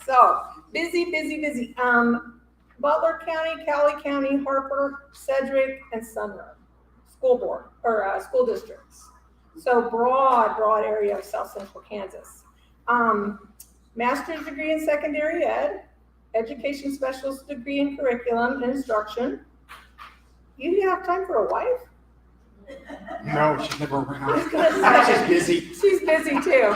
So, busy, busy, busy. Butler County, Cowley County, Harper, Sedgwick, and Sunrise school board, or school districts. So broad area of South Central Kansas. Master's degree in secondary ed, education specialist degree in curriculum and instruction. You have time for a wife? No, she's never around. She's busy. She's busy too.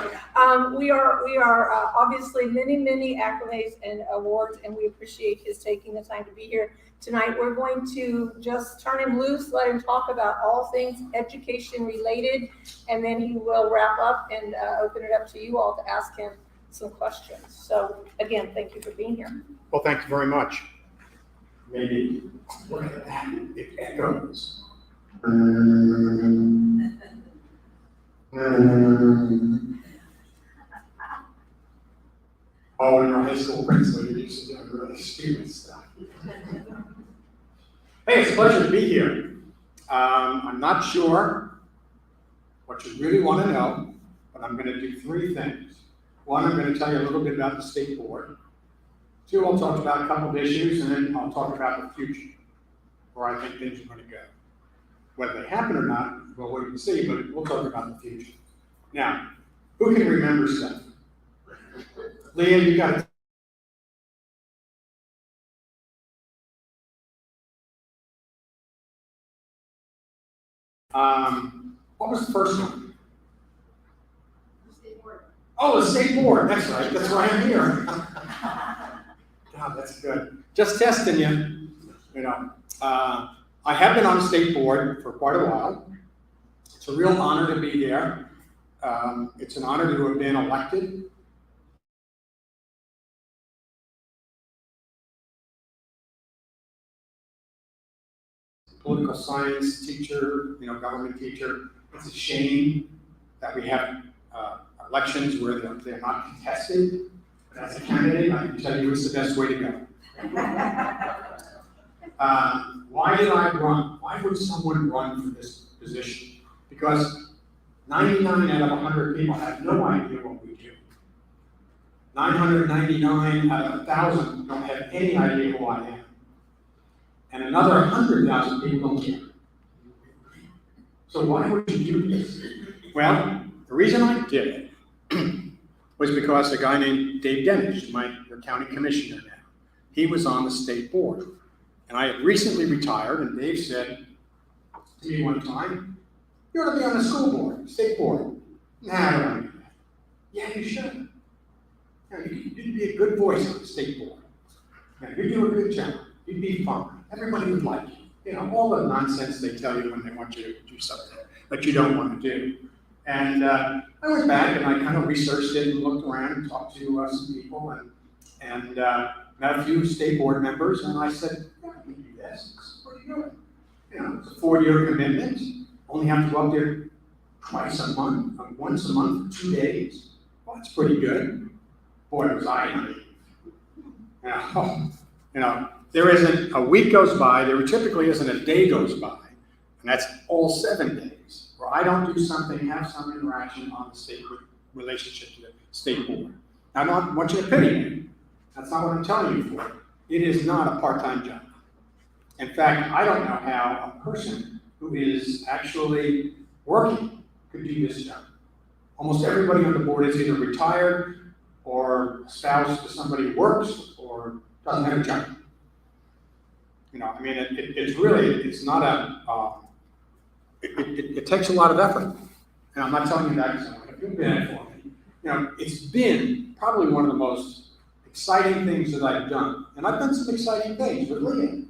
We are obviously many accolades and awards, and we appreciate his taking the time to be here tonight. We're going to just turn him loose, let him talk about all things education related, and then he will wrap up and open it up to you all to ask him some questions. So again, thank you for being here. Well, thank you very much. Maybe look at that. It echoes. Oh, in our high school principal, you used to do really stupid stuff. Hey, it's a pleasure to be here. I'm not sure what you really want to know, but I'm going to do three things. One, I'm going to tell you a little bit about the state board. Two, I'll talk about a couple of issues, and then I'll talk about the future, where I think things are going to go. Whether they happen or not, we'll wait and see, but we'll talk about the future. Now, who can remember stuff? Leah, you got it. What was the first one? The state board. Oh, the state board. That's right. That's why I'm here. God, that's good. Just testing you. You know, I have been on the state board for quite a while. It's a real honor to be there. It's an honor to have been elected. Political science teacher, government teacher. It's a shame that we have elections where they're not contested. But as a candidate, I can tell you it's the best way to go. Why did I run? Why would someone run for this position? Because 99 out of 100 people have no idea what we do. 999 out of 1,000 don't have any idea who I am. And another 100,000 people don't care. So why would you do this? Well, the reason I did it was because a guy named Dave Dennis, your county commissioner now, he was on the state board. And I had recently retired, and Dave said to me one time, "You ought to be on the school board, state board." Nah, I don't want to do that. Yeah, you should. You'd be a good voice on the state board. You'd do a good job. You'd be fun. Everybody would like you. All the nonsense they tell you when they want you to do something that you don't want to do. And I went back and I kind of researched it and looked around and talked to some people and met a few state board members, and I said, "Yeah, I can do this. This is pretty good. It's a 4-year commitment. Only have to go up there twice a month, once a month for 2 days. Well, that's pretty good." Boy, was I naive. There isn't a week goes by, there typically isn't a day goes by, and that's all 7 days, where I don't do something, have some interaction on the state relationship to the state board. I don't want you to pity me. That's not what I'm telling you for. It is not a part-time job. In fact, I don't know how a person who is actually working could do this job. Almost everybody on the board is either retired or a spouse to somebody who works or doesn't have a job. It's not it takes a lot of effort. And I'm not telling you that because I want to feel bad for me. It's been probably one of the most exciting things that I've done. And I've done some exciting things with Leah.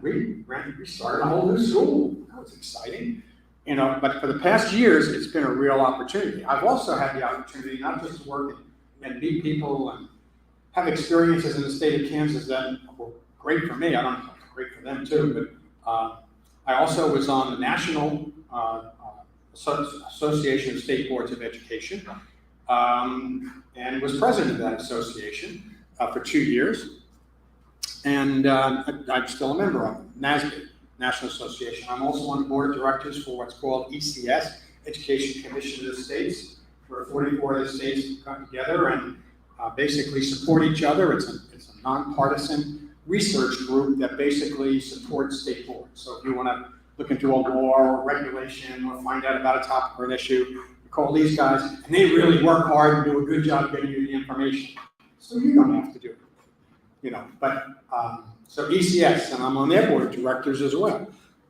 We started a whole new school. That was exciting. But for the past years, it's been a real opportunity. I've also had the opportunity not just to work and meet people and have experiences in the state of Kansas that were great for me. I don't know if it's great for them too, but I also was on the National Association of State Boards of Education and was president of that association for 2 years. And I'm still a member of it, NASB, National Association. I'm also on the board of directors for what's called ECS, Education Commission of the States, where 44 of the states come together and basically support each other. It's a nonpartisan research group that basically supports state boards. So if you want to look into a law or regulation or find out about a topic or an issue, you call these guys, and they really work hard and do a good job getting you the information. So you don't have to do it, But so ECS, and I'm on their board of directors as well,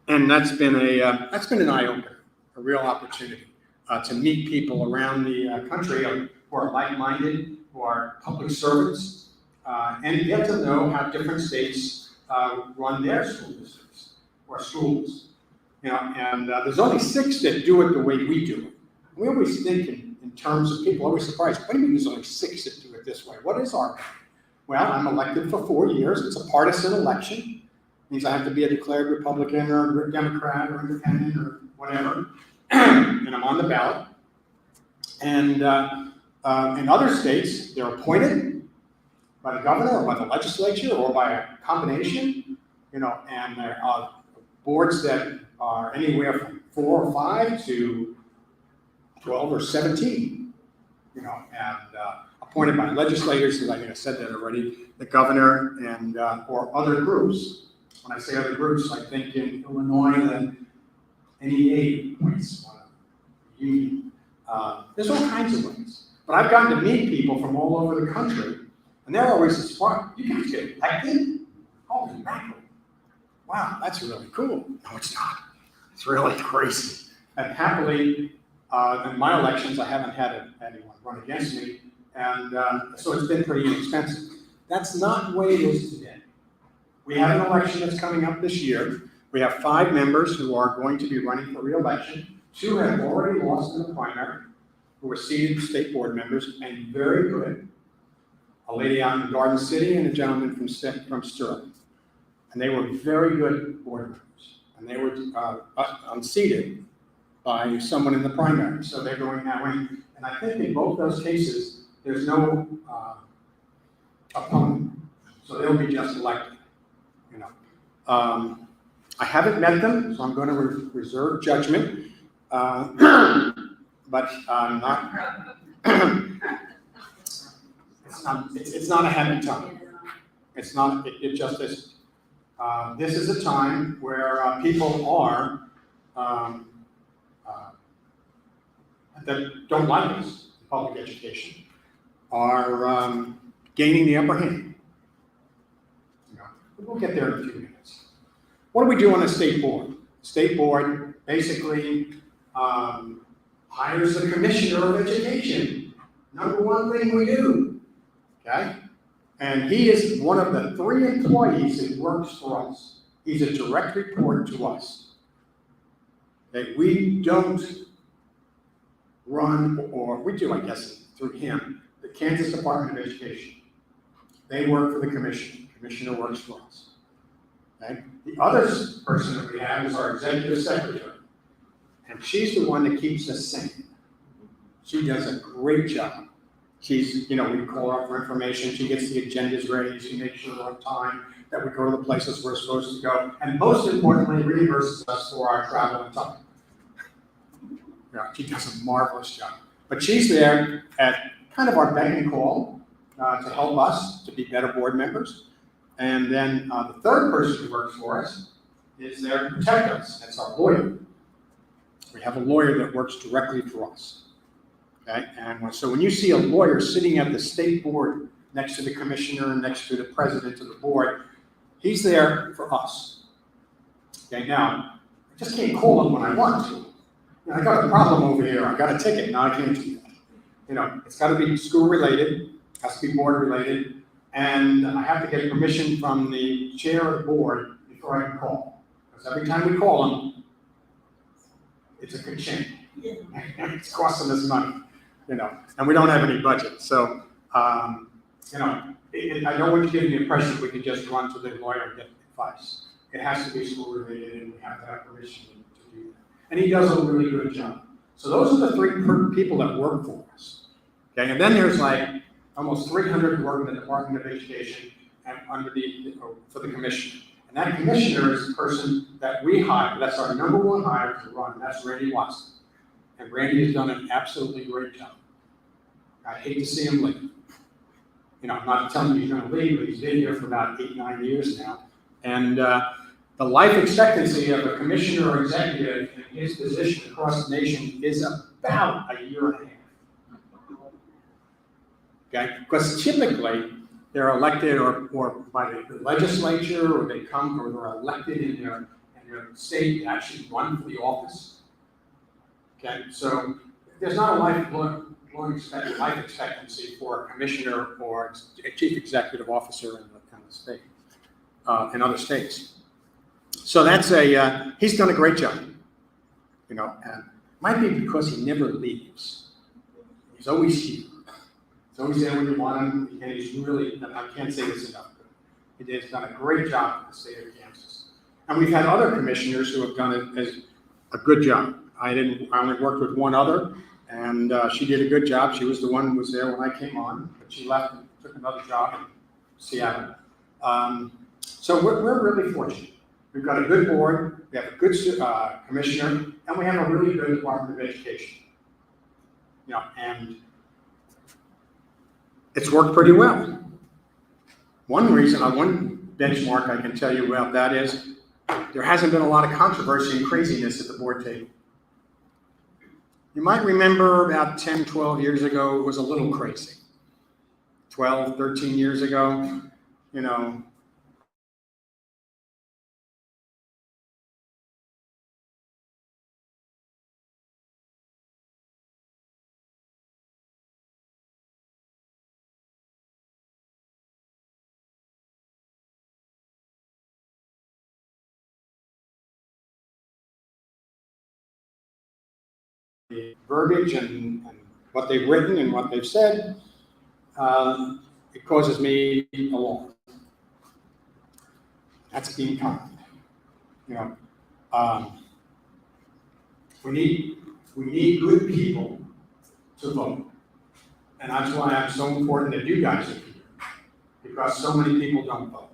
and that's been an eye opener, a real opportunity to meet people around the country who are like-minded, who are public servants, and get to know how different states run their school districts or schools. And there's only 6 that do it the way we do it. We always think in terms of people always surprised. What do you mean there's only 6 that do it this way? What is our? Well, I'm elected for 4 years. It's a partisan election. It means I have to be a declared Republican or a Democrat or independent or whatever, and I'm on the ballot. And in other states, they're appointed by the governor or by the legislature or by a combination, and there are boards that are anywhere from 4 or 5 to 12 or 17, and appointed by legislators, as I said that already, the governor and or other groups. When I say other groups, I think in Illinois, the NEA appoints one of the union. There's all kinds of ways. But I've gotten to meet people from all over the country, and they're always surprised. You guys get elected? Holy mackerel. Wow, that's really cool. No, it's not. It's really crazy. And happily, in my elections, I haven't had anyone run against me, and so it's been pretty inexpensive. That's not the way it is today. We have an election that's coming up this year. We have 5 members who are going to be running for re-election. 2 have already lost in the primary, who were seated state board members, and very good. A lady out in Garden City and a gentleman from Sterling. And they were very good board members. And they were unseated by someone in the primary. So they're going that way. And I think in both those cases, there's no opponent. So they'll be just elected. I haven't met them, so I'm going to reserve judgment. But I'm not. It's not a happy time. It's not. It just is. This is a time where people are that don't like us, public education, are gaining the upper hand. We'll get there in a few minutes. What do we do on a state board? State board basically hires the commissioner of education. Number 1 thing we do, okay? And he is one of the 3 employees that works for us. He's a direct report to us. Okay? We don't run, or we do, I guess, through him, the Kansas Department of Education. They work for the commissioner. The commissioner works for us. Okay? The other person that we have is our executive secretary. And she's the one that keeps us sane. She does a great job. She's, we call her up for information. She gets the agendas ready. She makes sure we're on time, that we go to the places we're supposed to go. And most importantly, reimburses us for our travel and time. Yeah, she does a marvelous job. But she's there at kind of our beck and call to help us to be better board members. And then the third person who works for us is there to protect us. That's our lawyer. We have a lawyer that works directly for us. Okay? And so when you see a lawyer sitting at the state board next to the commissioner and next to the president of the board, he's there for us. Okay, now, I just can't call him when I want to. I got a problem over here. I got a ticket. No, I can't do that. It's got to be school related, has to be board related, and I have to get permission from the chair of the board before I can call. Because every time we call him, it's a good shame. It's costing us money, and we don't have any budget. So, I don't want to give the impression that we can just run to the lawyer and get advice. It has to be school related, and we have to have permission to do that. And he does a really good job. So those are the 3 people that work for us. Okay, and then there's like almost 300 who work in the Department of Education and for the commissioner. And that commissioner is the person that we hire. That's our number 1 hire to run. That's Randy Watson. And Randy has done an absolutely great job. I hate to see him leave. I'm not telling you he's gonna leave, but he's been here for about 8, 9 years now. And the life expectancy of a commissioner or executive in his position across the nation is about a year and a half. Okay, because typically they're elected or by the legislature, or they come, or they're elected in their state to actually run for the office. Okay, so there's not a life expectancy for a commissioner or a chief executive officer in the state, in other states. So that's he's done a great job, and might be because he never leaves. He's always here. He's always there when you want him, and he's really, I can't say this enough, he has done a great job in the state of Kansas. And we've had other commissioners who have done a good job. I only worked with one other, and she did a good job. She was the one who was there when I came on, but she left and took another job in Seattle. So we're really fortunate. We've got a good board, we have a good commissioner, and we have a really good Department of Education. And it's worked pretty well. One benchmark I can tell you about that is there hasn't been a lot of controversy and craziness at the board table. You might remember about 10, 12 years ago, it was a little crazy. 12, 13 years ago, the verbiage and what they've written and what they've said, it causes me alarm. That's being kind. We need good people to vote, and that's why it's so important that you guys are here, because so many people don't vote.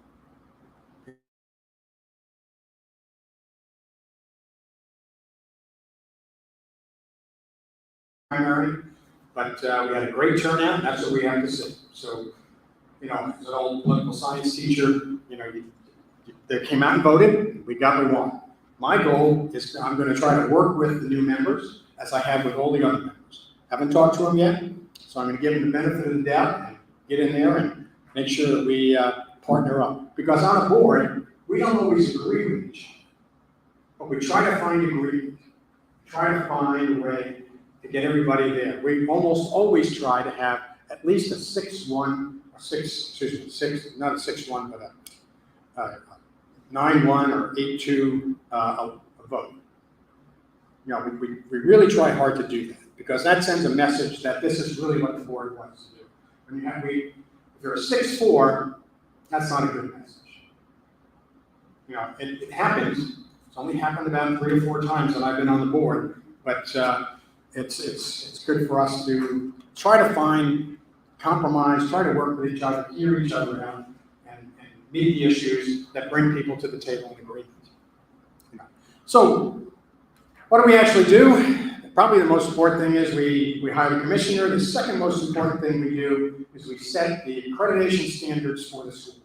Primary, but we had a great turnout, and that's what we have to see. So, as an old political science teacher, they came out and voted, we got what we want. My goal is I'm going to try to work with the new members, as I have with all the other members. Haven't talked to them yet, so I'm going to give them the benefit of the doubt and get in there and make sure that we partner up. Because on a board, we don't always agree with each other, but we try to find agreement, try to find a way to get everybody there. We almost always try to have at least a 6-1, not a 6-1, but a 9-1 or 8-2 a vote. We really try hard to do that, because that sends a message that this is really what the board wants to do. If you're a 6-4, that's not a good message. It happens. It's only happened about 3 or 4 times that I've been on the board, but it's good for us to try to find compromise, try to work with each other, hear each other out, and meet the issues that bring people to the table in agreement. So, what do we actually do? Probably the most important thing is we hire a commissioner. The second most important thing we do is we set the accreditation standards for the schools.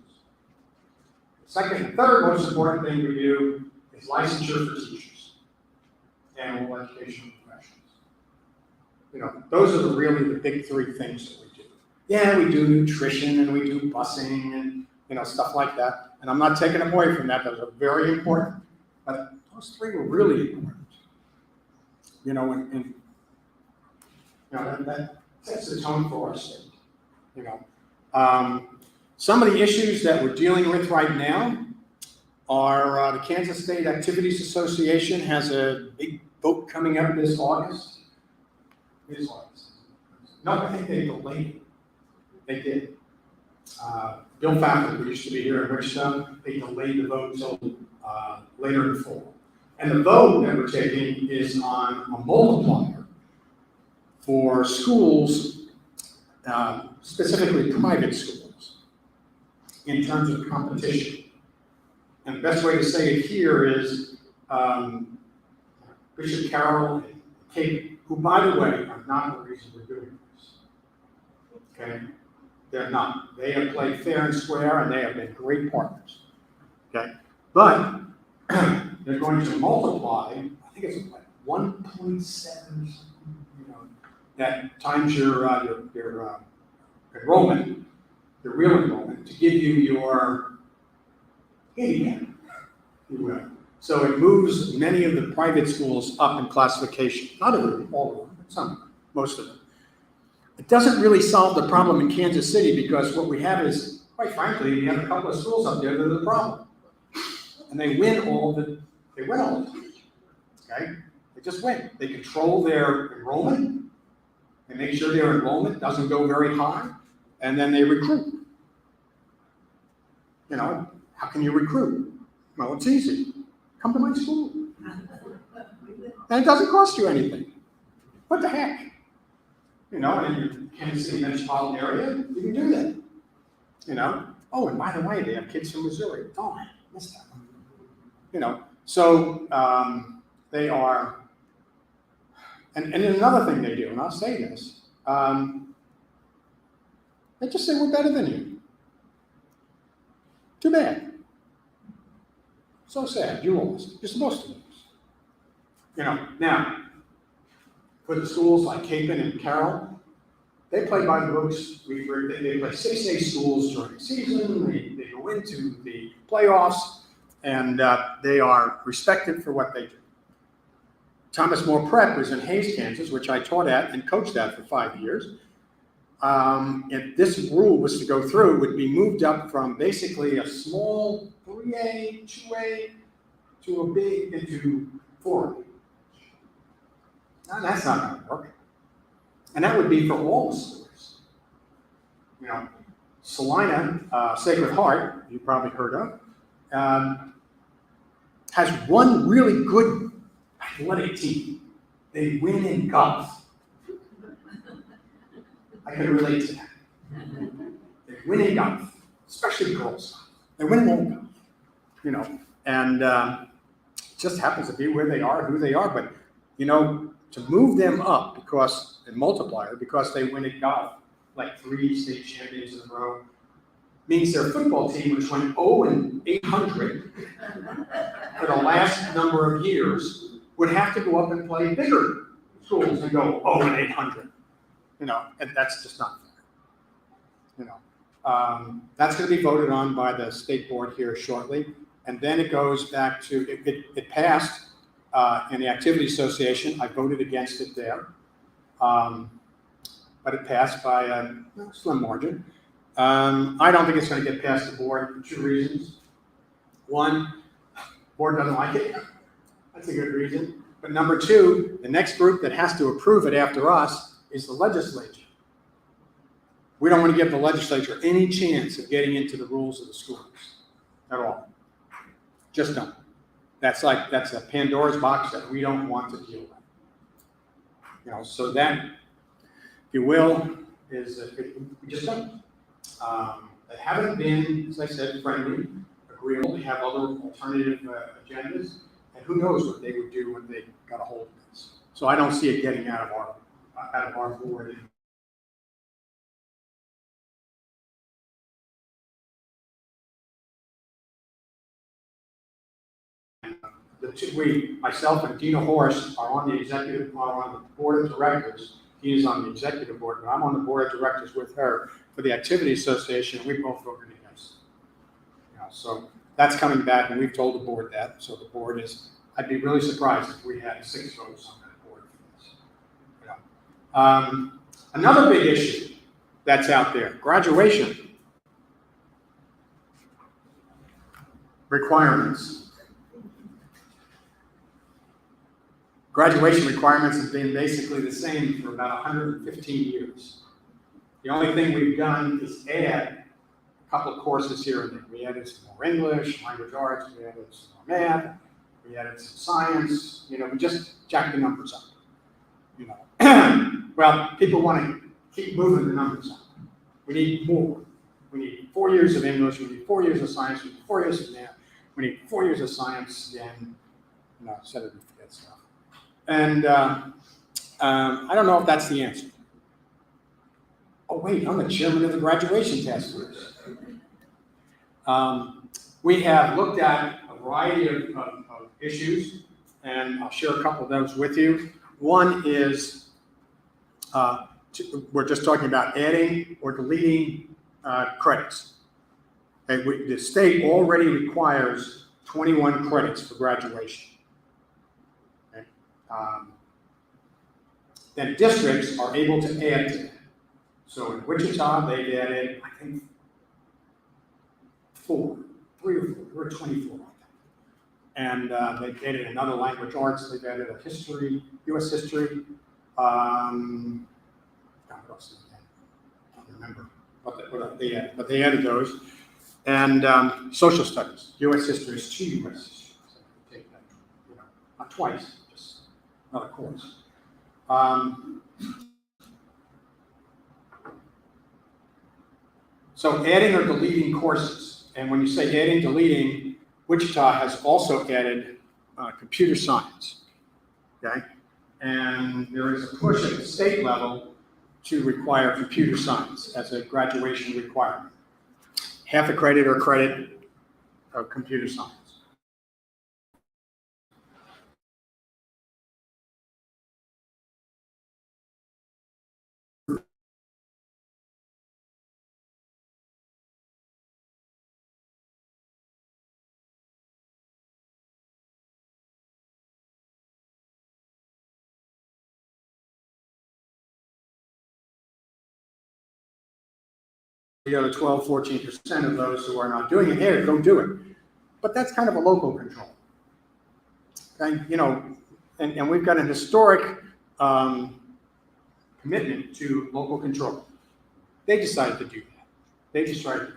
The third most important thing we do is licensure for teachers and all educational professionals. Those are really the big 3 things that we do. Yeah, we do nutrition and we do busing and stuff like that. And I'm not taking away from that. Those are very important. But those 3 were really important. That sets the tone for our state. Some of the issues that we're dealing with right now are the Kansas State Activities Association has a big vote coming up this August. No, I think they delayed it. They did. Bill Fafford, who used to be here in Wichita, they delayed the vote until later in the fall. And the vote that we're taking is on a multiplier for schools, specifically private schools, in terms of competition. And the best way to say it here is Bishop Carroll and Kate, who, by the way, are not the reason we're doing this. Okay? They're not. They have played fair and square, and they have been great partners. Okay? But they're going to multiply, I think it's like 1.7, you know, that times your enrollment, your real enrollment, to give you your handicap, if you will. So it moves many of the private schools up in classification. Not all of them, but some, most of them. It doesn't really solve the problem in Kansas City because what we have is, quite frankly, we have a couple of schools up there that are the problem. And they win all the time. Okay? They just win. They control their enrollment. They make sure their enrollment doesn't go very high. And then they recruit. You know, how can you recruit? Well, it's easy. Come to my school. And it doesn't cost you anything. What the heck? You know, in your Kansas City metropolitan area, you can do that. You know? Oh, and by the way, they have kids from Missouri. Oh, I missed that one. You know, so they are, and another thing they do, and I'll say this, they just say we're better than you. Too bad. So sad, you lost. You're supposed to lose. You know, now, for the schools like Capon and Carroll, they play by the books. They play 6A schools during the season. They go into the playoffs, and they are respected for what they do. Thomas More Prep was in Hays, Kansas, which I taught at and coached at for 5 years. If this rule was to go through, it would be moved up from basically a small 3A, 2A, to a big into 4A. Now, that's not going to work. And that would be for all the schools. You know, Salina, Sacred Heart, you probably heard of, has one really good athletic team. They win in golf. I can relate to that. They win in golf, especially girls. They win in golf, you know, and it just happens to be where they are, who they are. But, you know, to move them up because, and multiplier, because they win at golf, like 3 state champions in a row, means their football team, which went 0-800 for the last number of years, would have to go up and play bigger schools and go 0-800. You know, and that's just not fair. You know, that's going to be voted on by the state board here shortly, and then it goes back to it passed in the Activity Association. I voted against it there, but it passed by a slim margin. I don't think it's going to get past the board for 2 reasons. One, the board doesn't like it. That's a good reason. But number 2, the next group that has to approve it after us is the legislature. We don't want to give the legislature any chance of getting into the rules of the schools at all. Just don't. That's a Pandora's box that we don't want to deal with. You know, so that, if you will, is we just don't. They haven't been, as I said, friendly, agreeable. They have other alternative agendas, and who knows what they would do when they got a hold of this. So I don't see it getting out of our board. Myself and Dina Horst are on the board of directors. He is on the executive board, but I'm on the board of directors with her for the Activity Association. We both voted against it. You know, so that's coming back, and we've told the board that. So the board is, I'd be really surprised if we had 6 votes on that board for this. You know. Another big issue that's out there, graduation requirements. Graduation requirements have been basically the same for about 115 years. The only thing we've done is add a couple of courses here and there. We added some more English, language arts, we added some more math, we added some science, you know, we just jacked the numbers up. You know, well, people want to keep moving the numbers up. We need more. We need 4 years of English, we need 4 years of science, we need 4 years of math, we need 4 years of science, and, you know, instead of forget stuff. And I don't know if that's the answer. Oh, wait, I'm the chairman of the graduation task force. We have looked at a variety of issues, and I'll share a couple of those with you. One is, we're just talking about adding or deleting credits. Okay, the state already requires 21 credits for graduation. Okay. Then districts are able to add to that. So in Wichita, they've added, I think, 3 or 4, there were 24, I think. And they've added another language arts, they've added a history, US history. God, what else did they add? I can't remember what they added, but they added those. And social studies, US history is 2 US history. So they take that, not twice, just another course. So adding or deleting courses, and when you say adding, deleting, Wichita has also added computer science, okay? And there is a push at the state level to require computer science as a graduation requirement. Half a credit or credit of computer science. The other 12, 14% of those who are not doing it, hey, don't do it. But that's kind of a local control. Okay, and we've got an historic commitment to local control. They decided to do that. They decided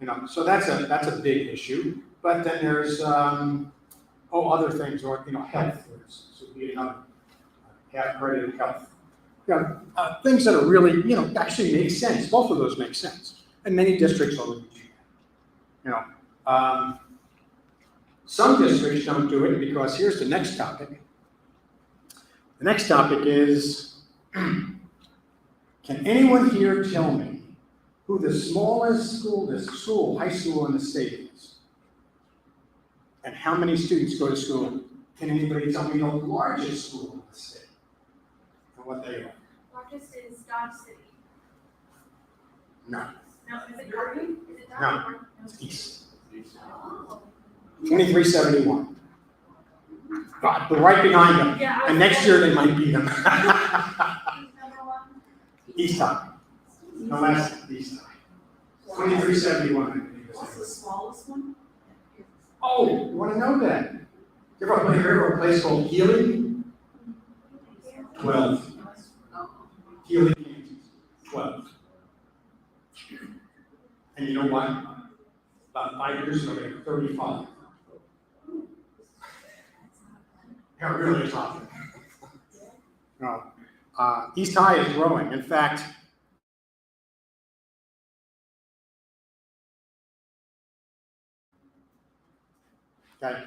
to, so that's a big issue. But then there's other things, or health, for instance, would be another half credit in health. Things that are really, actually make sense. Both of those make sense, and many districts already do that. Some districts don't do it because here's the next topic. The next topic is, can anyone here tell me who the smallest school, high school in the state is? And how many students go to school? Can anybody tell me the largest school in the state? And what they are? Largest is Dodge City. No. No, is it Garden? Is it Dodge? No. Or- It's east. Oh. 2371. They're right behind them. Yeah. And next year they might beat them. Number one. East High. No, that's East High. 2371, I believe. What's the smallest one? Oh, you want to know that? You ever heard of a place called Healy? 12. Healy, Kansas. 12. And you know what? About 5 years ago, they were 35. Yeah, really tough. No. East High is growing. In fact, okay,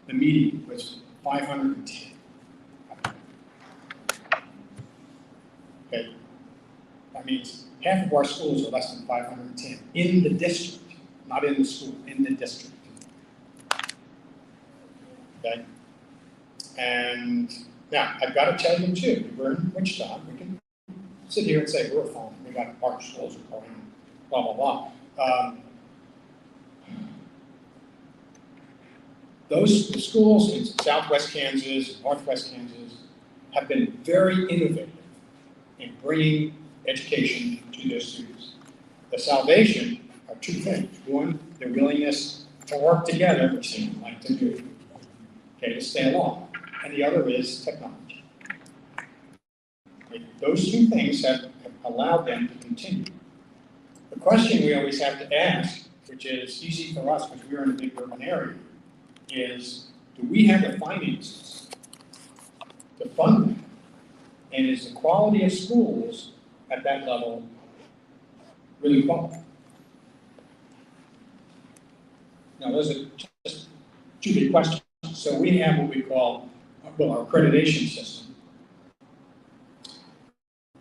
the median was 510. Okay, that means half of our schools are less than 510 in the district, not in the school, in the district. Okay, and now I've got to tell you too, we're in Wichita, we can sit here and say we're fine, we got our schools are going, blah blah blah. The schools in southwest Kansas, northwest Kansas, have been very innovative in bringing education to their students. The salvation are two things. One, their willingness to work together, which they like to do, okay, to stay along. And the other is technology. Okay, those two things have allowed them to continue. The question we always have to ask, which is easy for us because we're in a big urban area, is do we have the finances to fund them? And is the quality of schools at that level really qualify? Now, those are just two big questions. So we have what we call, well, our accreditation system.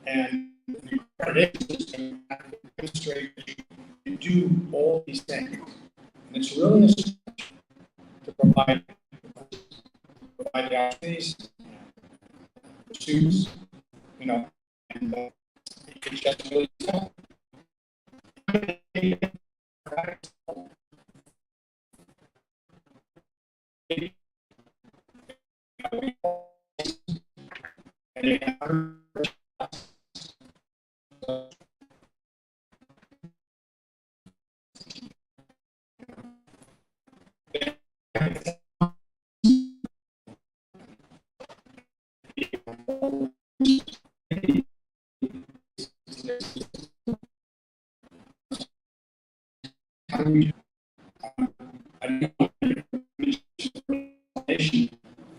And the accreditation system has to demonstrate that you can do all these things. And it's really a stretch to provide the opportunities for students, you know, and it's just really tough.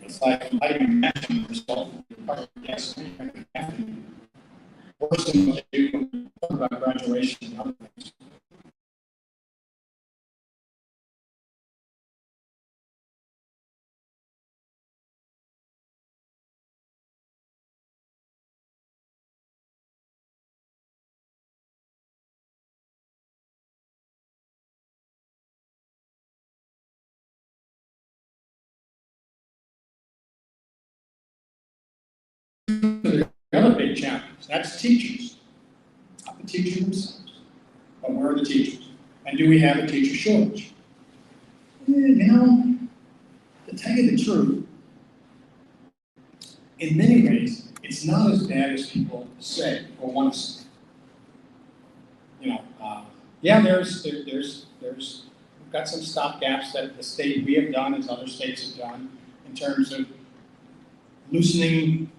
It's like lighting match result. Yes, worse than what they do about graduation and other things. Another big challenge, that's teachers. Not the teachers themselves, but where are the teachers? And do we have a teacher shortage? You know, to tell you the truth, in many ways, it's not as bad as people say or want to say. You know, yeah, we've got some stopgaps that the state we have done, as other states have done, in terms of loosening,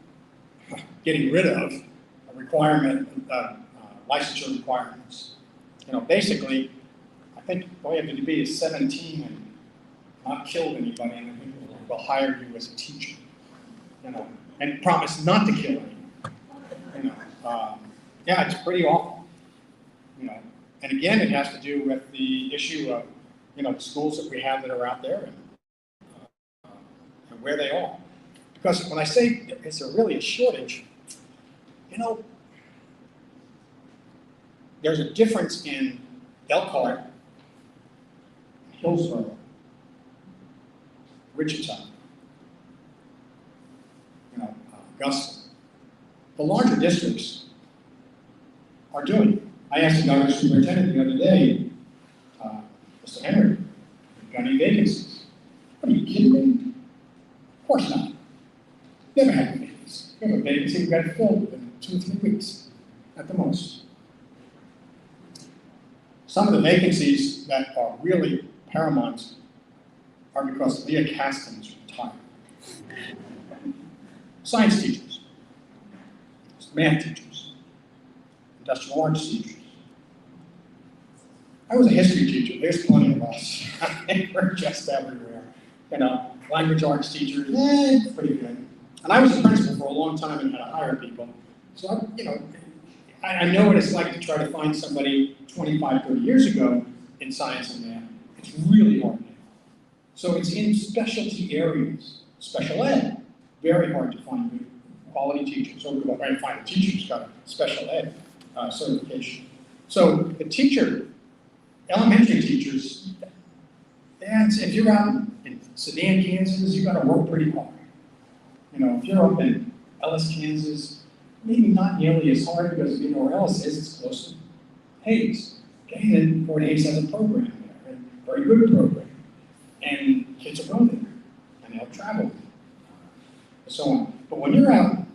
getting rid of a requirement, licensure requirements. You know, basically, I think all you have to be is 17 and not killed anybody, and then people will hire you as a teacher. You know, and promise not to kill anyone. You know, yeah, it's pretty awful. You know, and again, it has to do with the issue of, you know, the schools that we have that are out there and where they are. Because when I say is there really a shortage, you know, there's a difference in Elkhart, Hillsborough, Wichita, you know, Augusta. The larger districts are doing it. I asked the government superintendent the other day, Mr. Henry, have you got any vacancies? Are you kidding me? Of course not. Never had a vacancy. We have a vacancy, we've got it filled within 2 or 3 weeks, at the most. Some of the vacancies that are really paramount are because Leah Castings retired. Science teachers, math teachers, industrial arts teachers. I was a history teacher, there's plenty of us. We're just everywhere. You know, language arts teachers, pretty good. And I was a principal for a long time and had to hire people. So, you know, I know what it's like to try to find somebody 25, 30 years ago in science and math. It's really hard now. So it's in specialty areas, special ed, very hard to find good quality teachers. So we're trying to find a teacher who's got a special ed certification. So the teacher, elementary teachers, if you're out in Sedan, Kansas, you've got to work pretty hard. You know, if you're up in Ellis, Kansas, maybe not nearly as hard because you know where Ellis is, it's close to Hayes. Okay, and Fort Hayes has a program there, a very good program. And kids will go there, and they'll travel, and so on. But when you're out,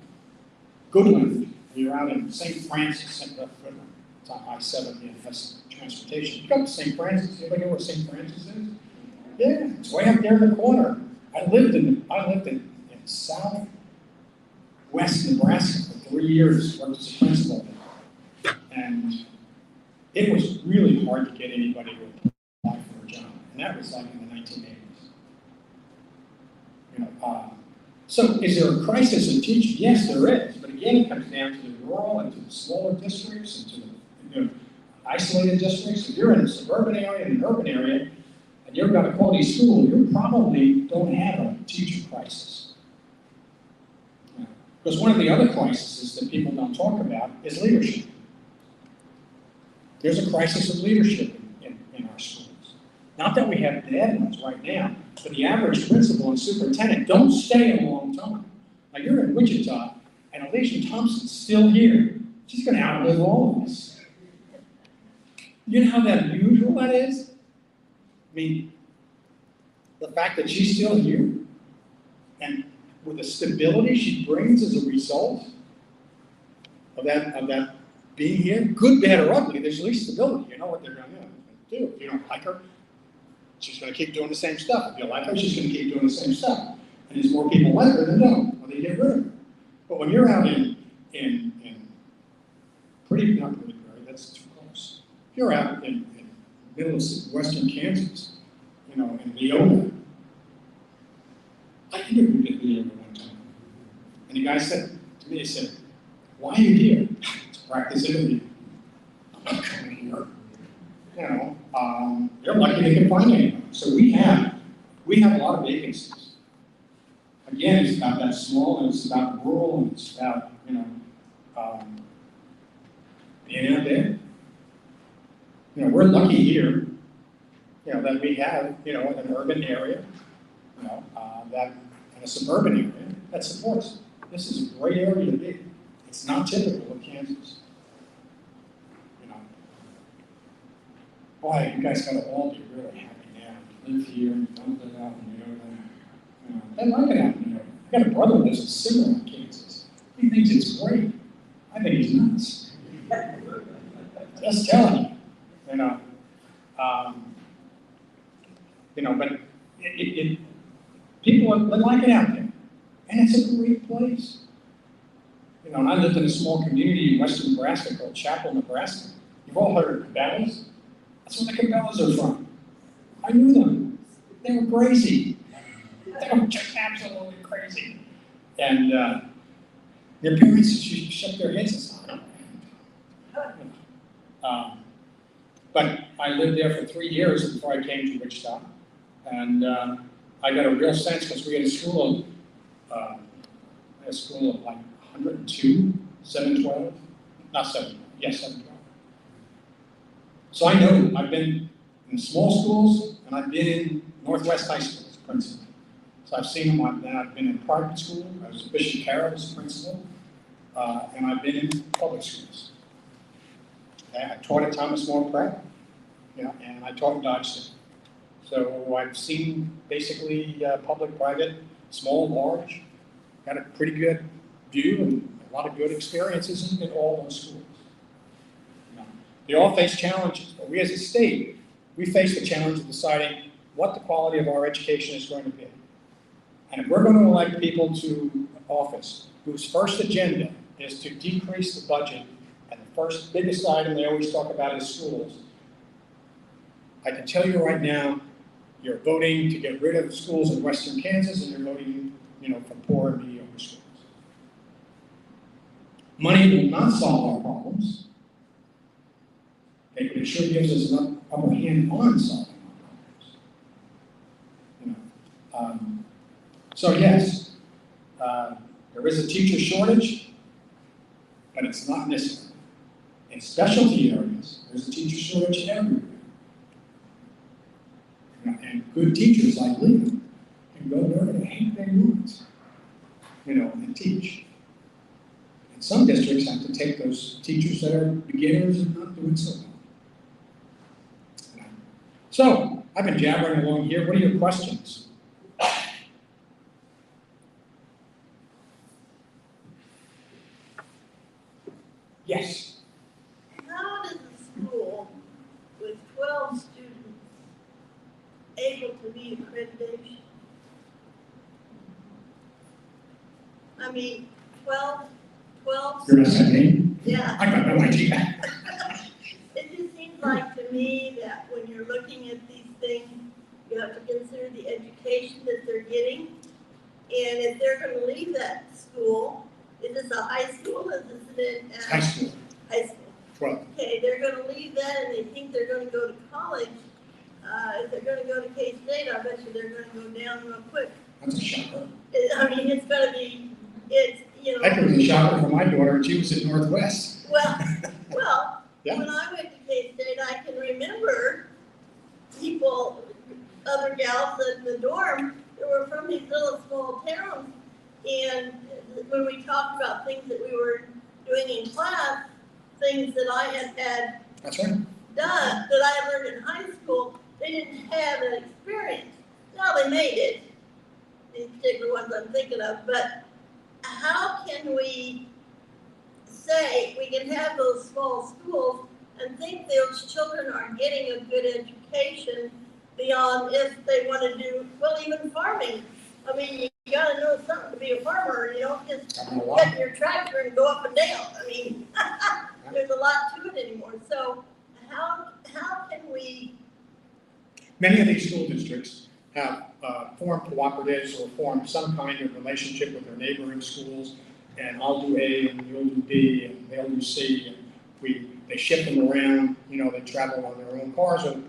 Goodland, you're out in St. Francis, Goodland, it's on I-70, and has transportation. You go to St. Francis, anybody know where St. Francis is? Yeah, it's way up there in the corner. I lived in southwest Nebraska for 3 years, worked as a principal there. And it was really hard to get anybody to apply for a job. And that was like in the 1980s. You know, so is there a crisis in teaching? Yes, there is. But again, it comes down to the rural and to the smaller districts and to the isolated districts. If you're in a suburban area and an urban area, and you've got a quality school, you probably don't have a teacher crisis. Because one of the other crises that people don't talk about is leadership. There's a crisis of leadership in our schools. Not that we have bad ones right now, but the average principal and superintendent don't stay a long time. Now you're in Wichita, and Alicia Thompson's still here. She's going to outlive all of us. You know how that unusual that is? I mean, the fact that she's still here, and with the stability she brings as a result of that being here, good, bad, or ugly, there's at least stability. You know what they're going to do. If you don't like her, she's going to keep doing the same stuff. If you like her, she's going to keep doing the same stuff. And there's more people like her than don't, or they get rid of her. But when you're out in not pretty Prairie, that's too close. If you're out in middle of western Kansas, you know, in Leona, I interviewed at Leona one time. And the guy said to me, he said, "Why are you here?" "To practice interview." "I'm not coming here." You know, they're lucky they can find anyone. So we have a lot of vacancies. Again, it's about that small, and it's about rural, and it's about, you know, being out there. You know, we're lucky here, you know, that we have, you know, an urban area, you know, that, and a suburban area that supports. This is a great area to be. It's not typical of Kansas. You know, boy, you guys gotta all be really happy now. You live here, and don't live out in New York. You know, they like it out in New York. I got a brother who lives in Singer, Kansas. He thinks it's great. I think he's nuts. Just telling you, you know. You know, but people like it out there, and it's a great place. You know, and I lived in a small community in western Nebraska called Chapel, Nebraska. You've all heard of Cabela's? That's where the Cabela's are from. I knew them. They were crazy. They were just absolutely crazy. And their parents shook their heads and said, "I don't know." But I lived there for 3 years before I came to Wichita. And I got a real sense, because we had a school of like 102, 712, not 712, yes, 712. So I know, I've been in small schools, and I've been in Northwest High School as principal. So I've seen them. I've been in private school. I was at Bishop Carroll as principal, and I've been in public schools. I taught at Thomas More Prep, you know, and I taught in Dodge City. So I've seen basically public, private, small, large. Got a pretty good view and a lot of good experiences in all those schools. You know, they all face challenges, but we as a state, we face the challenge of deciding what the quality of our education is going to be. And if we're going to elect people to office whose first agenda is to decrease the budget, and the first biggest item they always talk about is schools, I can tell you right now, you're voting to get rid of schools in western Kansas, and you're voting, you know, for poor and mediocre schools. Money will not solve our problems. Okay, but it sure gives us an upper hand on solving our problems. You know, so yes, there is a teacher shortage, but it's not in this area. In specialty areas, there's a teacher shortage everywhere. And good teachers like Lena can go there and hate their units, you know, and teach. And some districts have to take those teachers that are beginners and not doing so well. So, I've been jabbering along here. What are your questions? Yes. How does a school with 12 students able to meet accreditation? I mean, 12 You're asking? yeah. I got no idea. It just seems like to me that when you're looking at these things, you have to consider the education that they're getting. And if they're going to leave that school Is this a high school? Is this an? High school, High school. 12. Okay, they're gonna leave that and they think they're gonna go to college. If they're gonna go to K-State, I bet you they're gonna go down real quick. That's a shocker. I mean, it's gonna be, it's, you That know, was a shocker for my daughter, and she was at Northwest. well, Yeah. when I went to K-State, I can remember people, other gals in the dorm that were from these little small towns. And when we talked about things that we were doing in class, things that I had That's right. done, that I had learned in high school, they didn't have an experience. Now they made it, these particular ones I'm thinking of, but how can we say we can have those small schools and think those children are getting a good education beyond if they want to do, well, even farming? I mean, you gotta know something to be a farmer, you don't just I know a lot. get in your tractor and go up and down. I mean, there's a lot to it anymore. So how can we, Many of these school districts have formed cooperatives or formed some kind of relationship with their neighboring schools, and I'll do A and you'll do B and they'll do C, and they ship them around, they travel on their own cars or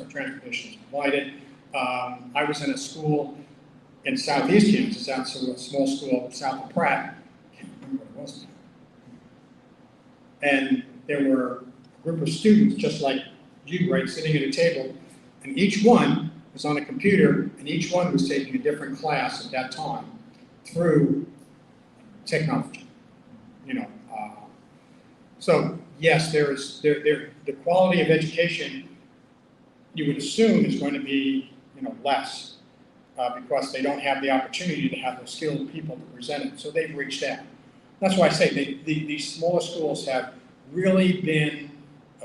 transportation is provided. I was in a school in southeast Kansas, a small school south of Pratt, I can't remember what it was now. And there were a group of students just like you, right, sitting at a table, and each one was on a computer, and each one was taking a different class at that time through technology. So yes, the quality of education you would assume is going to be less because they don't have the opportunity to have the skilled people to present it. So they've reached out. That's why I say these smaller schools have really been,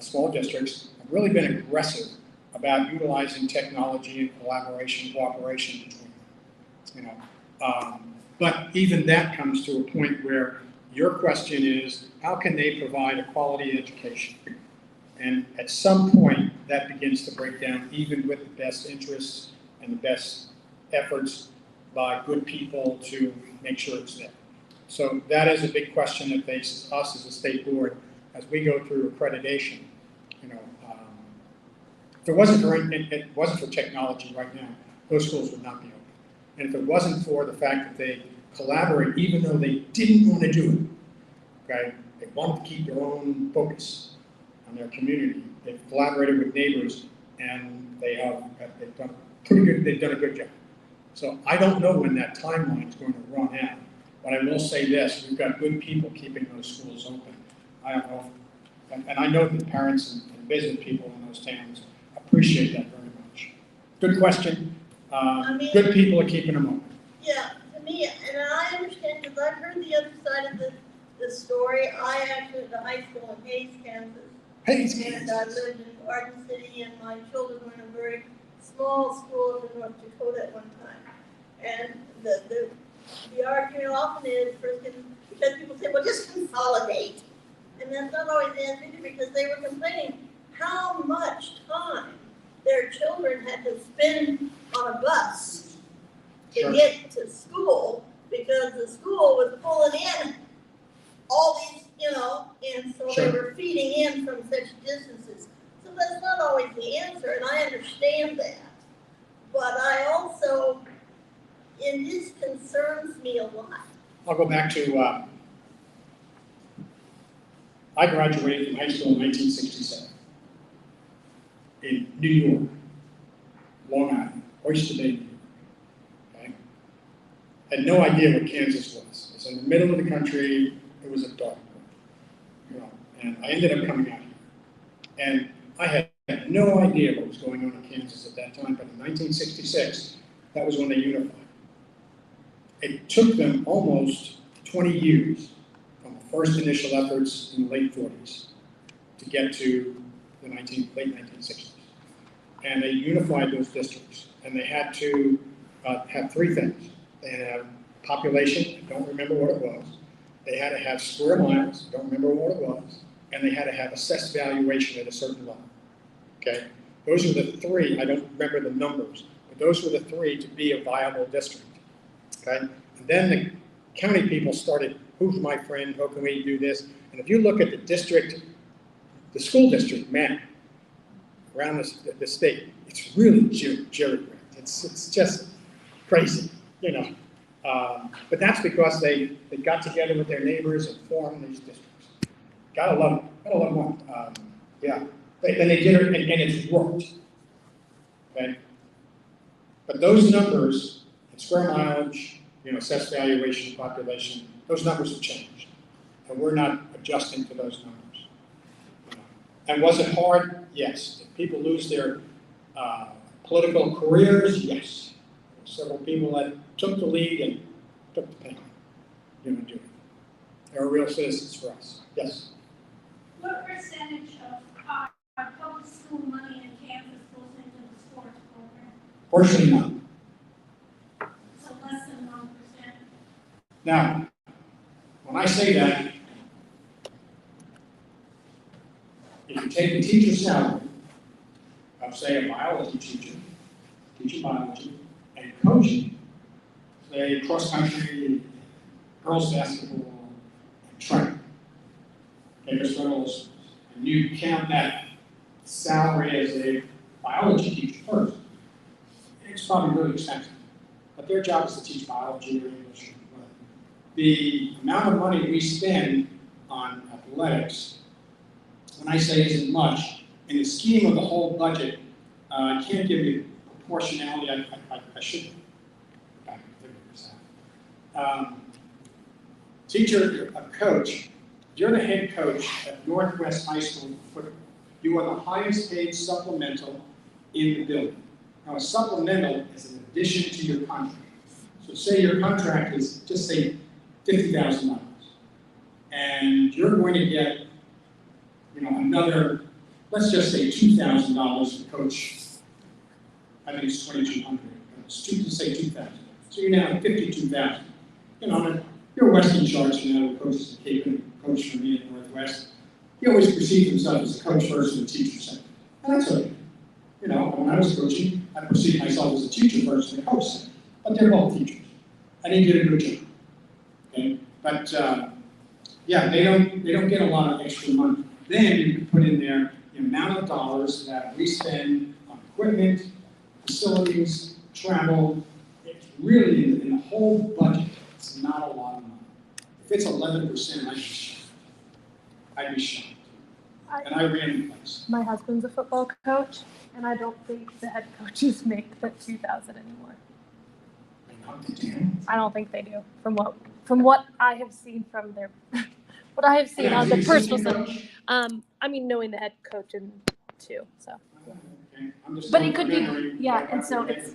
small districts, have really been aggressive about utilizing technology and collaboration, cooperation between them. But even that comes to a point where your question is, how can they provide a quality education? And at some point, that begins to break down, even with the best interests and the best efforts by good people to make sure it's there. So that is a big question that faces us as a state board as we go through accreditation. If it wasn't for technology right now, those schools would not be open. And if it wasn't for the fact that they collaborate, even though they didn't want to do it, okay, they wanted to keep their own focus on their community. They've collaborated with neighbors, and they've done a good job. So I don't know when that timeline is going to run out, but I will say this: we've got good people keeping those schools open. I don't know, and I know that parents and business people in those towns appreciate that very much. Good question. Good people are keeping them open. yeah, to me, and I understand because I've heard the other side of the story. I actually went to high school in Hayes, Kansas. Hey, And I lived in Garden City, and my children were in a very small school in North Dakota at one time. And the argument often is, because people say, well, just consolidate. And that's not always the answer, because they were complaining how much time their children had to spend on a bus to Sure. get to school, because the school was pulling in all these, and so they Sure. were feeding in from such distances. So that's not always the answer, and I understand that. But I also, and this concerns me a lot. I'll go back to, I graduated from high school in 1967 in New York, Long Island, Oyster Bay, New York. Okay? Had no idea what Kansas was. It was in the middle of the country. It was a dark world, and I ended up coming out here. And I had no idea what was going on in Kansas at that time, but in 1966, that was when they unified. It took them almost 20 years from the first initial efforts in the late 40s to get to the late 1960s. And they unified those districts, and they had to have three things. They had to have population, I don't remember what it was. They had to have square miles, don't remember what it was, and they had to have assessed valuation at a certain level. Okay? Those are the three, I don't remember the numbers, but those were the three to be a viable district. Okay? And then the county people started who's my friend, how can we do this? And if you look at the district, the school district map around the state, it's really jerry-rigged. It's just crazy, you know. But that's because they got together with their neighbors and formed these districts. Gotta love them, gotta love them. Yeah, and they did it, and it's worked. Okay? But those numbers, and square mileage, you know, assessed valuation, population, those numbers have changed. And we're not adjusting to those numbers. And was it hard? Yes. Did people lose their political careers? Yes. Several people that took the lead and took the pen. You know, doing it. They were real citizens for us. Yes. What percentage of our public school money in Kansas goes into the sports program? Fortunately, none. So less than 1%. Now, when I say that, if you take the teacher's salary of, say, a biology teacher, teaching biology, and coaching, say, cross-country, girls basketball, and track, okay, there's those, and you count that salary as a biology teacher first, it's probably really expensive. But their job is to teach biology or English. The amount of money we spend on athletics, when I say isn't much, in the scheme of the whole budget, I can't give you proportionality. I should figure this out. Teacher, a coach, you're the head coach at Northwest High School football. You are the highest paid supplemental in the building. Now, a supplemental is an addition to your contract. So say your contract is, just say, $50,000. And you're going to get, you know, another, let's just say $2,000 to coach. I think it's 2,200. Let's say 2,000. So you're now at 52,000. You know, you're Western Charge, you know, coaches at Cape and coach for me at Northwest. He always perceived himself as a coach first and a teacher second. And that's okay. You know, when I was coaching, I perceived myself as a teacher first and a coach second. But they're both teachers. And he did a good job. Okay? But yeah, they don't get a lot of extra money. Then you can put in there the amount of dollars that we spend on equipment, facilities, travel. It's really in the whole budget, it's not a lot of money. If it's 11%, I'd be shocked. I'd be shocked. And I ran the place. My husband's a football coach, and I don't think the head coaches make the 2,000 anymore. I don't think they do. From what I have seen from their, what I have seen on the personal side. I mean, knowing the head coach and too. So, Okay, but it could be, yeah. And so it's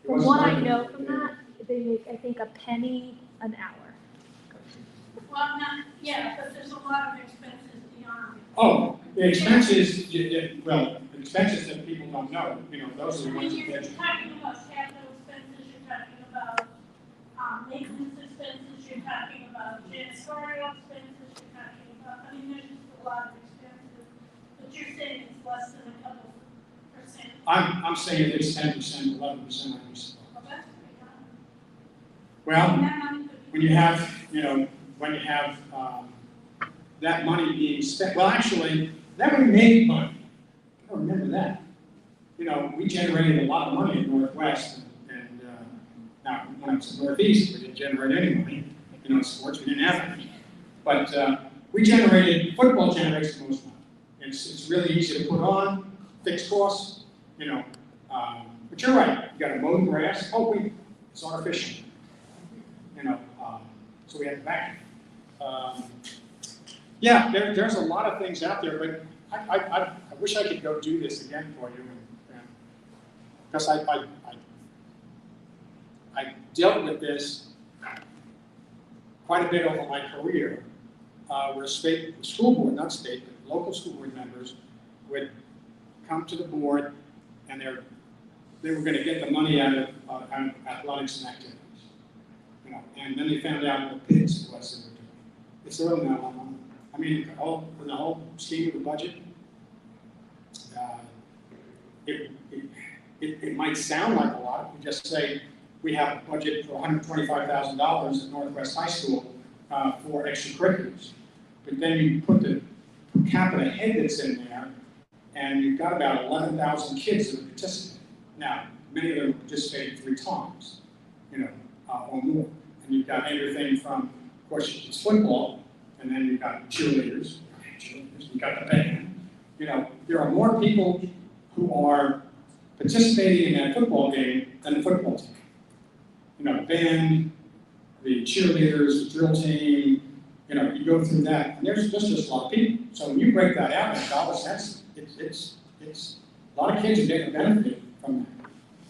from what I know from that, they make I think a penny an hour. Well, not, yeah, but there's a lot of expenses beyond. Oh, the expenses, well, the expenses that people don't know, you know, those are I the mean, ones you're that. talking about capital expenses, you're talking about maintenance expenses, you're talking about janitorial expenses, you're talking about, I mean, there's just a lot of expenses. But you're saying it's less than a couple percent. I'm saying at least 10%, 11%, I'd be surprised. Well, that's pretty high. Well, And that money could be- when you have, you know, that money being spent, well, actually, then we made money. I don't remember that. You know, we generated a lot of money in Northwest, and now when I was in Northeast, we didn't generate any money. You know, in sports, we didn't have any. But football generates the most money. It's really easy to put on, fixed costs, you know. But you're right, you gotta mow the grass. Oh, it's artificial. You know, so we have to vacuum. Yeah, there's a lot of things out there, but I wish I could go do this again for you, because I dealt with this quite a bit over my career, where school board, not state, but local school board members would come to the board, and they were going to get the money out of athletics and activities, you know, and then they found out what pigs it was they were doing. It's really not a lot of money. I mean, in the whole scheme of the budget, it might sound like a lot. We just say we have a budget for $125,000 at Northwest High School, for extracurriculars. But then you put the per capita head that's in there, and you've got about 11,000 kids that participate. Now, many of them participate 3 times, or more. And you've got everything from, of course, it's football, and then you've got cheerleaders, you've got the band. There are more people who are participating in that football game than the football team. The band, the cheerleaders, the drill team, you go through that, and there's just a lot of people. So when you break that out in dollars, it's a lot of kids are getting a benefit from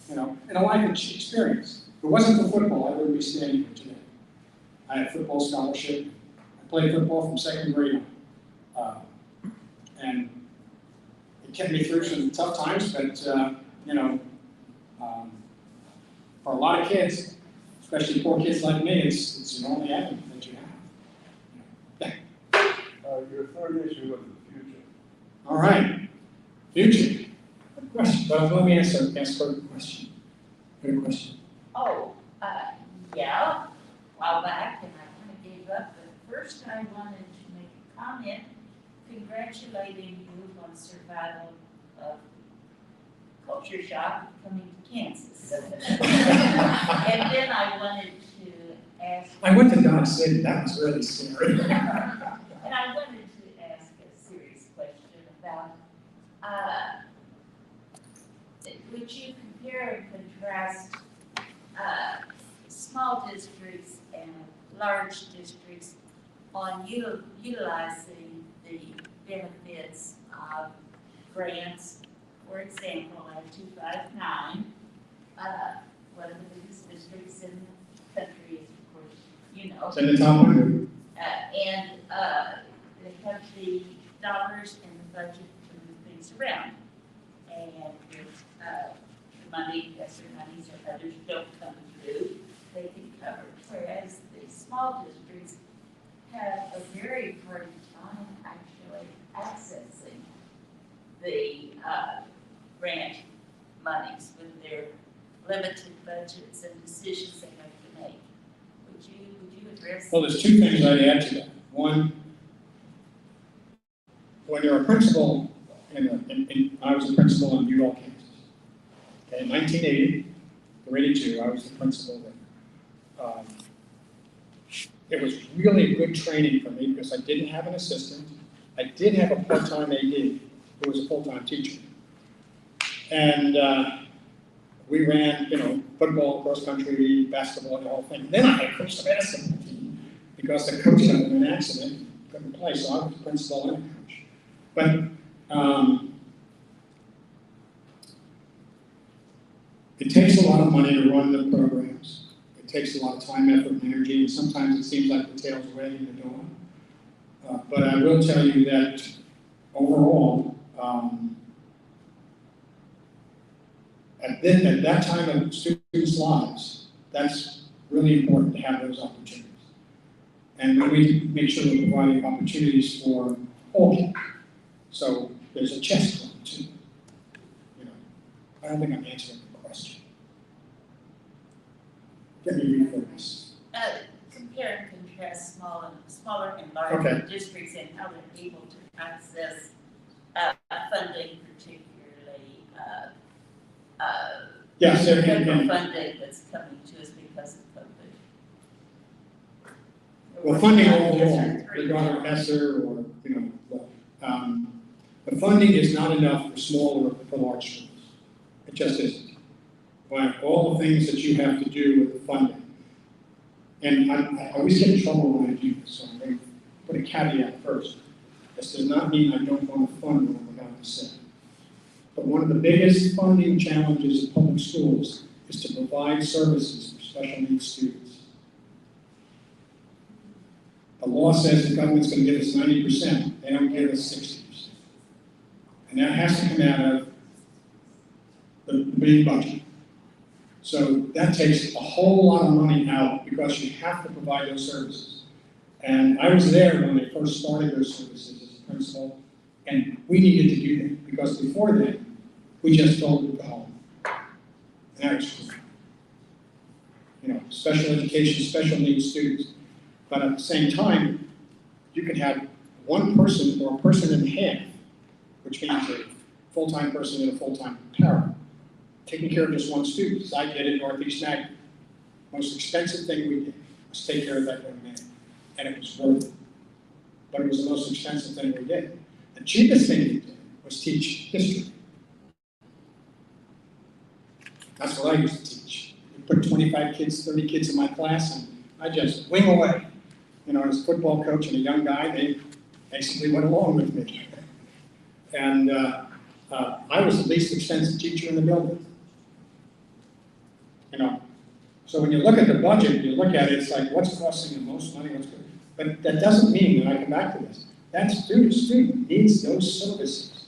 that, and a life experience. If it wasn't for football, I wouldn't be standing here today. I had a football scholarship. I played football from 2nd grade on. And it kept me through some tough times, but, for a lot of kids, especially poor kids like me, it's the only avenue that you have. Your third issue was the future. All right, future. Good question, but let me ask her a question. Good question. Oh, yeah, a while back, and I kind of gave up, but first I wanted to make a comment congratulating you on survival of culture shock coming to Kansas. And then I wanted to ask. I went to Dodge City, that was really scary. And I wanted to ask a serious question about, would you compare and contrast small districts and large districts on utilizing the benefits of grants? For example, at 259, one of the biggest districts in the country is, of course, It's in the top 100. and they have the dollars and the budget to move things around. And if the money, ESSER monies or others don't come through, they can cover. Whereas the small districts have a very hard time actually accessing the grant monies with their limited budgets and decisions they have to make. Would you address? Well, there's 2 things I'd add to that. One, when you're a principal, I was a principal in Udall, Kansas. Okay, in 1980 or 82, I was the principal there. It was really good training for me because I didn't have an assistant. I did have a part-time AD who was a full-time teacher. And we ran, football, cross country, basketball, the whole thing. Then I coached the basketball team because the coach had an accident, couldn't play, so I was principal and coach. But it takes a lot of money to run the programs. It takes a lot of time, effort, and energy, and sometimes it seems like the tail's wagging the dog. But I will tell you that overall, at that time of students' lives, that's really important to have those opportunities. And we make sure we're providing opportunities for all kids. So there's a chess club too. I don't think I'm answering the question. Let me refocus. Compare and contrast smaller and larger Okay. districts and how they're able to access funding, particularly Yes, federal funding that's coming to us because of COVID. well, funding Yes, overall, sir. regarding ESSER or, the funding is not enough for small or for large schools. It just isn't. But all the things that you have to do with the funding. And I always get in trouble when I do this, so I'm going to put a caveat first. This does not mean I don't want to fund what I'm about to say. But one of the biggest funding challenges of public schools is to provide services for special needs students. The law says the government's going to give us 90%, they don't give us 60%. And that has to come out of the main budget. So that takes a whole lot of money out because you have to provide those services. And I was there when they first started those services as a principal, and we needed to do that because before then, we just told them to go home. And that was cool. Special education, special needs students. But at the same time, you can have one person or a person and a half, which means a full-time person and a full-time para, taking care of just one student. As I did at Northeast Magnet. Most expensive thing we did was take care of that young man, and it was worth it. But it was the most expensive thing we did. The cheapest thing we did was teach history. That's what I used to teach. You put 25 kids, 30 kids in my class, and I just wing away. You know, as a football coach and a young guy, they basically went along with me. And I was the least expensive teacher in the building. You know, so when you look at the budget, you look at it, it's like, what's costing the most money? What's good? But that doesn't mean, and I come back to this, that student needs those services.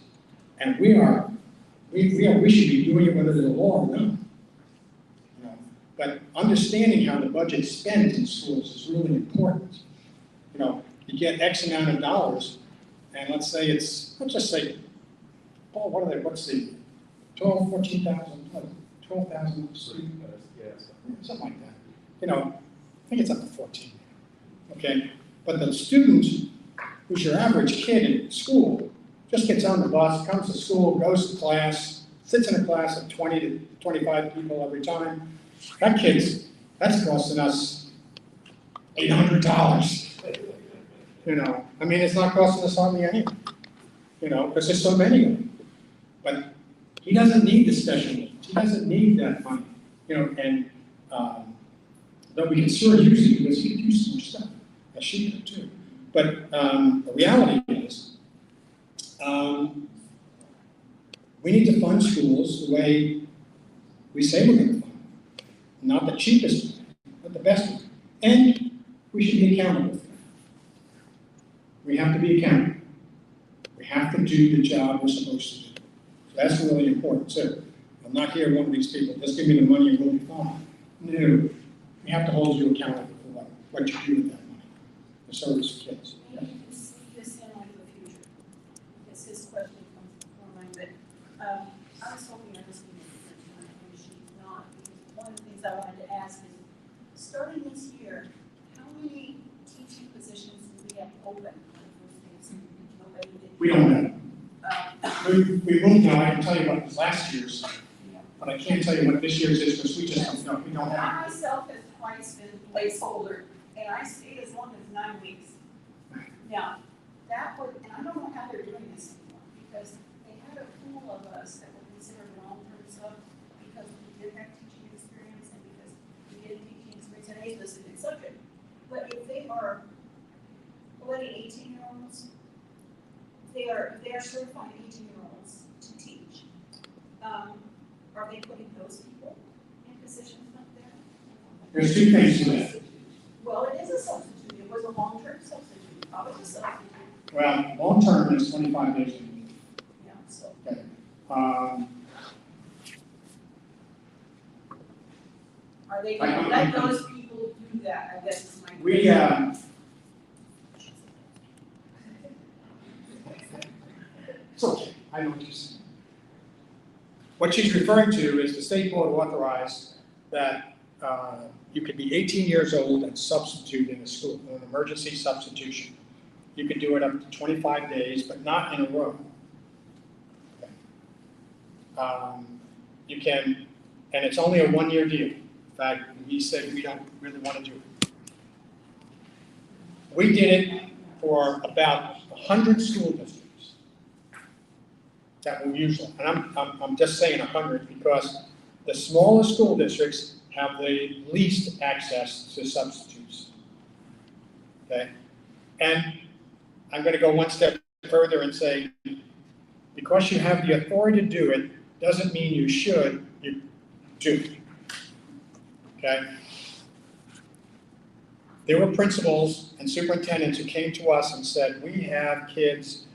And we should be doing it whether there's a law or not. You know, but understanding how the budget's spent in schools is really important. You know, you get X amount of dollars, and let's just say, oh, what's the 12, 14,000, 12,000 students? Something like that. You know, I think it's up to 14. Okay? But the student, who's your average kid in school, just gets on the bus, comes to school, goes to class, sits in a class of 20 to 25 people every time. That's costing us $800. You know, I mean, it's not costing us hardly anything. You know, because there's so many of them. But he doesn't need the special needs. He doesn't need that money. You know, and though we can sure use it because he can do some stuff, as she could too. But the reality is, we need to fund schools the way we say we're going to fund them. Not the cheapest way, but the best way. And we should be accountable for that. We have to be accountable. We have to do the job we're supposed to do. So that's really important too. I'm not here one of these people, just give me the money and we'll be fine. No, we have to hold you accountable for what you do with that money, the service for kids. Yeah. Maybe you can see this in like the future, because his question comes to mind, but I was hoping I was going to get time, and she's not, because one of the things I wanted to ask is, starting this year, how many teaching positions do we have open on the first days? Nobody did. We don't know. We won't know. I can tell you what was last year's, but I can't tell you what this year's is because we just don't know. We don't have. I myself has twice been placeholder, and I stayed as long as 9 weeks. Now, that would, and I don't know how they're doing this anymore, because they had a pool of us that were considered long-term sub, because we did have teaching experience, and because we did teaching experience in a specific subject. But if they are already 18-year-olds, they are certified 18-year-olds to teach. Are they putting those people in positions up there? There's two things to that. Well, it is a substitute. It was a long-term substitute. How is a substitute? Well, long term is 25 days a week. Yeah, so. Okay. Are they going to let those people do that? I guess is my question. We it's okay. I know what you're saying. What she's referring to is the state board authorized that you could be 18 years old and substitute in a school, an emergency substitution. You could do it up to 25 days, but not in a row. Okay. You can, and it's only a 1-year deal. In fact, we said we don't really want to do it. We did it for about 100 school districts. That will usually, and I'm just saying 100 because the smallest school districts have the least access to substitutes. Okay, and I'm going to go one step further and say, because you have the authority to do it, doesn't mean you should. You do it. Okay. There were principals and superintendents who came to us and said, we have kids.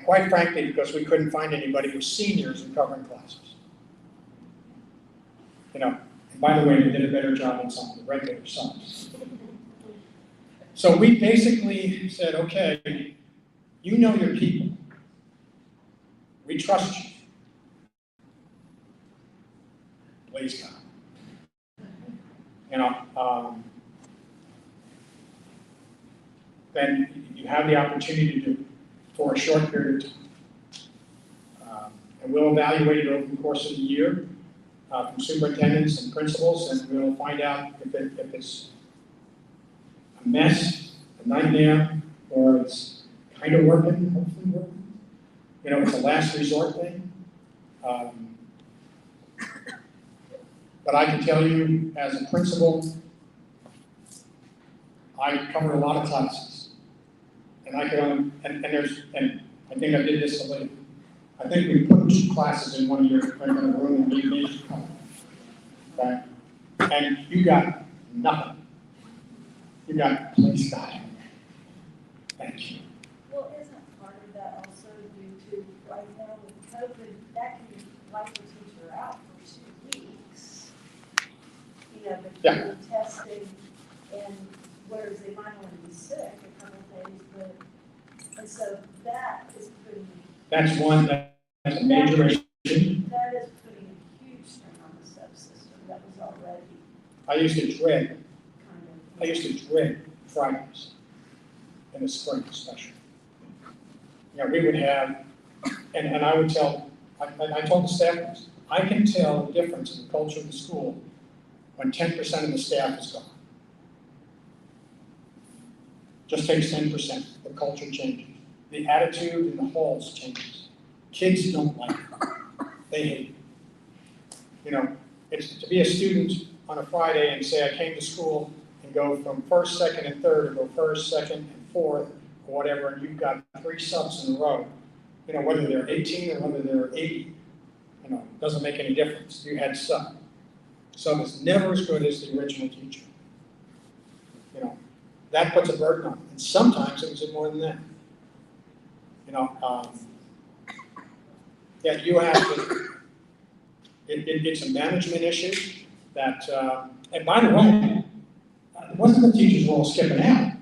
Quite frankly, because we couldn't find anybody who was seniors in covering classes. You know, and by the way, they did a better job than some of the regular subs. So we basically said, okay, you know your people. We trust you. Please come. You know, then you have the opportunity to do it for a short period of time. And we'll evaluate it over the course of the year from superintendents and principals, and we'll find out if it's a mess, a nightmare, or it's kind of working, hopefully working. You know, it's a last resort thing. But I can tell you, as a principal, I cover a lot of classes. And I can, and I think I did this a little. I think we put 2 classes in one year, right in the room, and we made you come. Okay? And you got nothing. You got, please God. Thank you. Well, isn't part of that also due to, right now with COVID, that can wipe the teacher out for 2 weeks? You know, between testing and, whereas they might only be sick a couple of days, but, and so that is putting. That's a major issue. That is putting a huge strain on the subsystem that was already I used to dread kind of. Fridays in the spring especially. You know, we would have, and I would tell, I told the staff this, I can tell the difference in the culture of the school when 10% of the staff is gone. Just takes 10%, the culture changes. The attitude in the halls changes. Kids don't like it. They hate it. You know, it's to be a student on a Friday and say I came to school and go from first, second, and third, or go first, second, and fourth, or whatever, and you've got 3 subs in a row. You know, whether they're 18 or whether they're 80, you know, doesn't make any difference. You had sub. Sub is never as good as the original teacher. You know, that puts a burden on them. And sometimes it was more than that. You know, yeah, you have to, it's a management issue that, and by the way, it wasn't the teachers were all skipping out.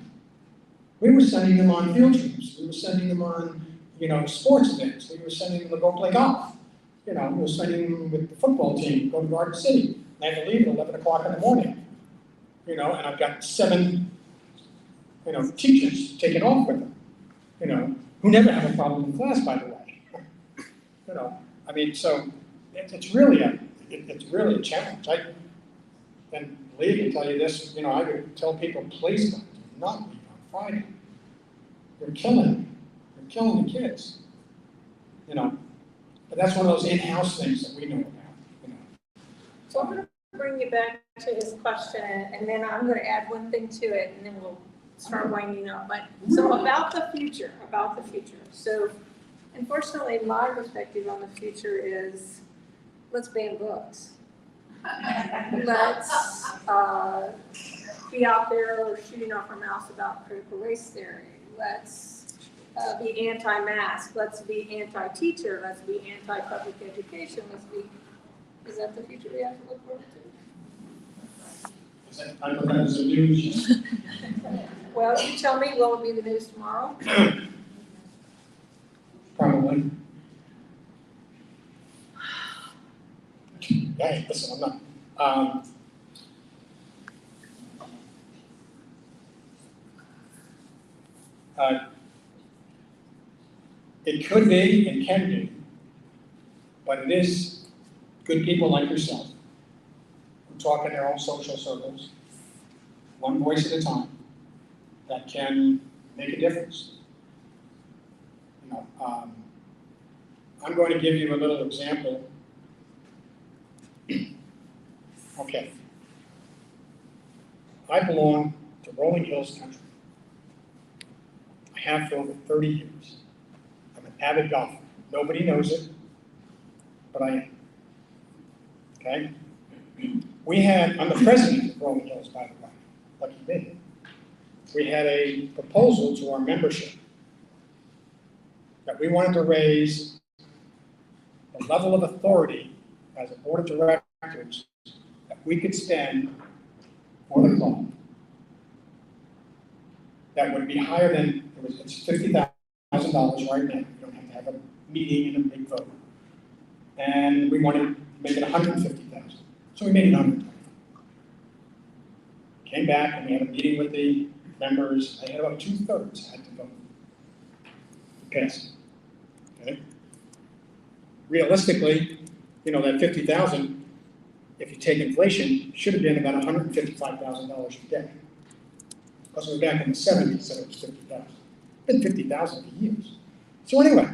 We were sending them on field trips. We were sending them on, you know, sports events. We were sending them to go play golf. You know, we were sending them with the football team, go to Garden City. They had to leave at 11 o'clock in the morning. You know, and I've got 7, you know, teachers taking off with them. You know, who never have a problem in class, by the way. You know, I mean, so it's really a challenge. And Lee can tell you this, you know, I would tell people, please do not leave on Friday. You're killing the kids. You know, but that's one of those in-house things that we know about, you know. So I'm gonna bring you back to his question, and then I'm gonna add one thing to it, and then we'll start winding up. But, so about the future. So unfortunately, my perspective on the future is, let's ban books. Let's be out there shooting off our mouths about critical race theory. Let's be anti-mask. Let's be anti-teacher. Let's be anti-public education. Is that the future we have to look forward to? I don't know if the news. Well, you tell me, will it be the news tomorrow? Probably. Yeah, listen, I'm not. It could be and can be, but it is good people like yourself who talk in their own social circles, one voice at a time, that can make a difference. You know, I'm going to give you a little example. Okay. I belong to Rolling Hills Country. I have for over 30 years. I'm an avid golfer. Nobody knows it, but I am. Okay? I'm the president of Rolling Hills, by the way. Lucky me. We had a proposal to our membership that we wanted to raise the level of authority as a board of directors that we could spend for the club. That would be higher than, it's $50,000 right now. You don't have to have a meeting and a big vote. And we wanted to make it $150,000. So we made it $125,000. Came back and we had a meeting with the members, they had about 2/3 had to vote to pass it. Okay? Realistically, that 50,000, if you take inflation, should have been about $155,000 a day. Because we're back in the 70s, so it was 50,000. Been 50,000 for years. So anyway,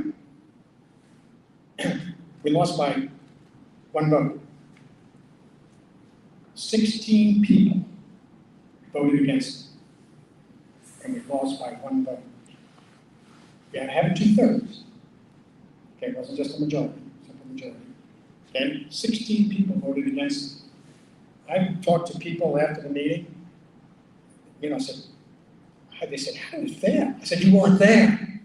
we lost by 1 vote. 16 people voted against it, and we lost by 1 vote. We had to have 2/3. Okay, it wasn't just a majority, simple majority. Okay, 16 people voted against it. I talked to people after the meeting, I said, they said, how is that? I said, you weren't there.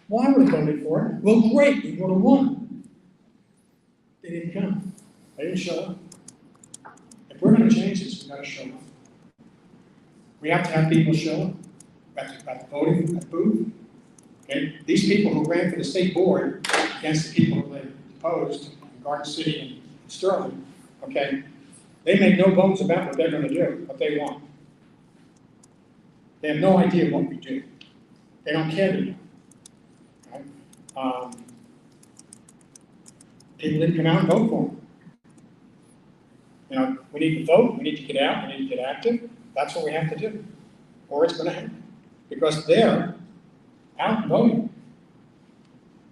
Why would I voted for it? Well, great, we would have won. They didn't come. They didn't show up. If we're going to change this, we've got to show up. We have to have people show up. At the voting, at the booth. Okay? These people who ran for the state board against the people who they opposed in Garden City and Sterling, okay, they make no bones about what they're going to do, what they want. They have no idea what we do. They don't care to know. Right? People didn't come out and vote for them. We need to vote, we need to get out, we need to get active. That's what we have to do, or it's going to happen. Because they're out voting.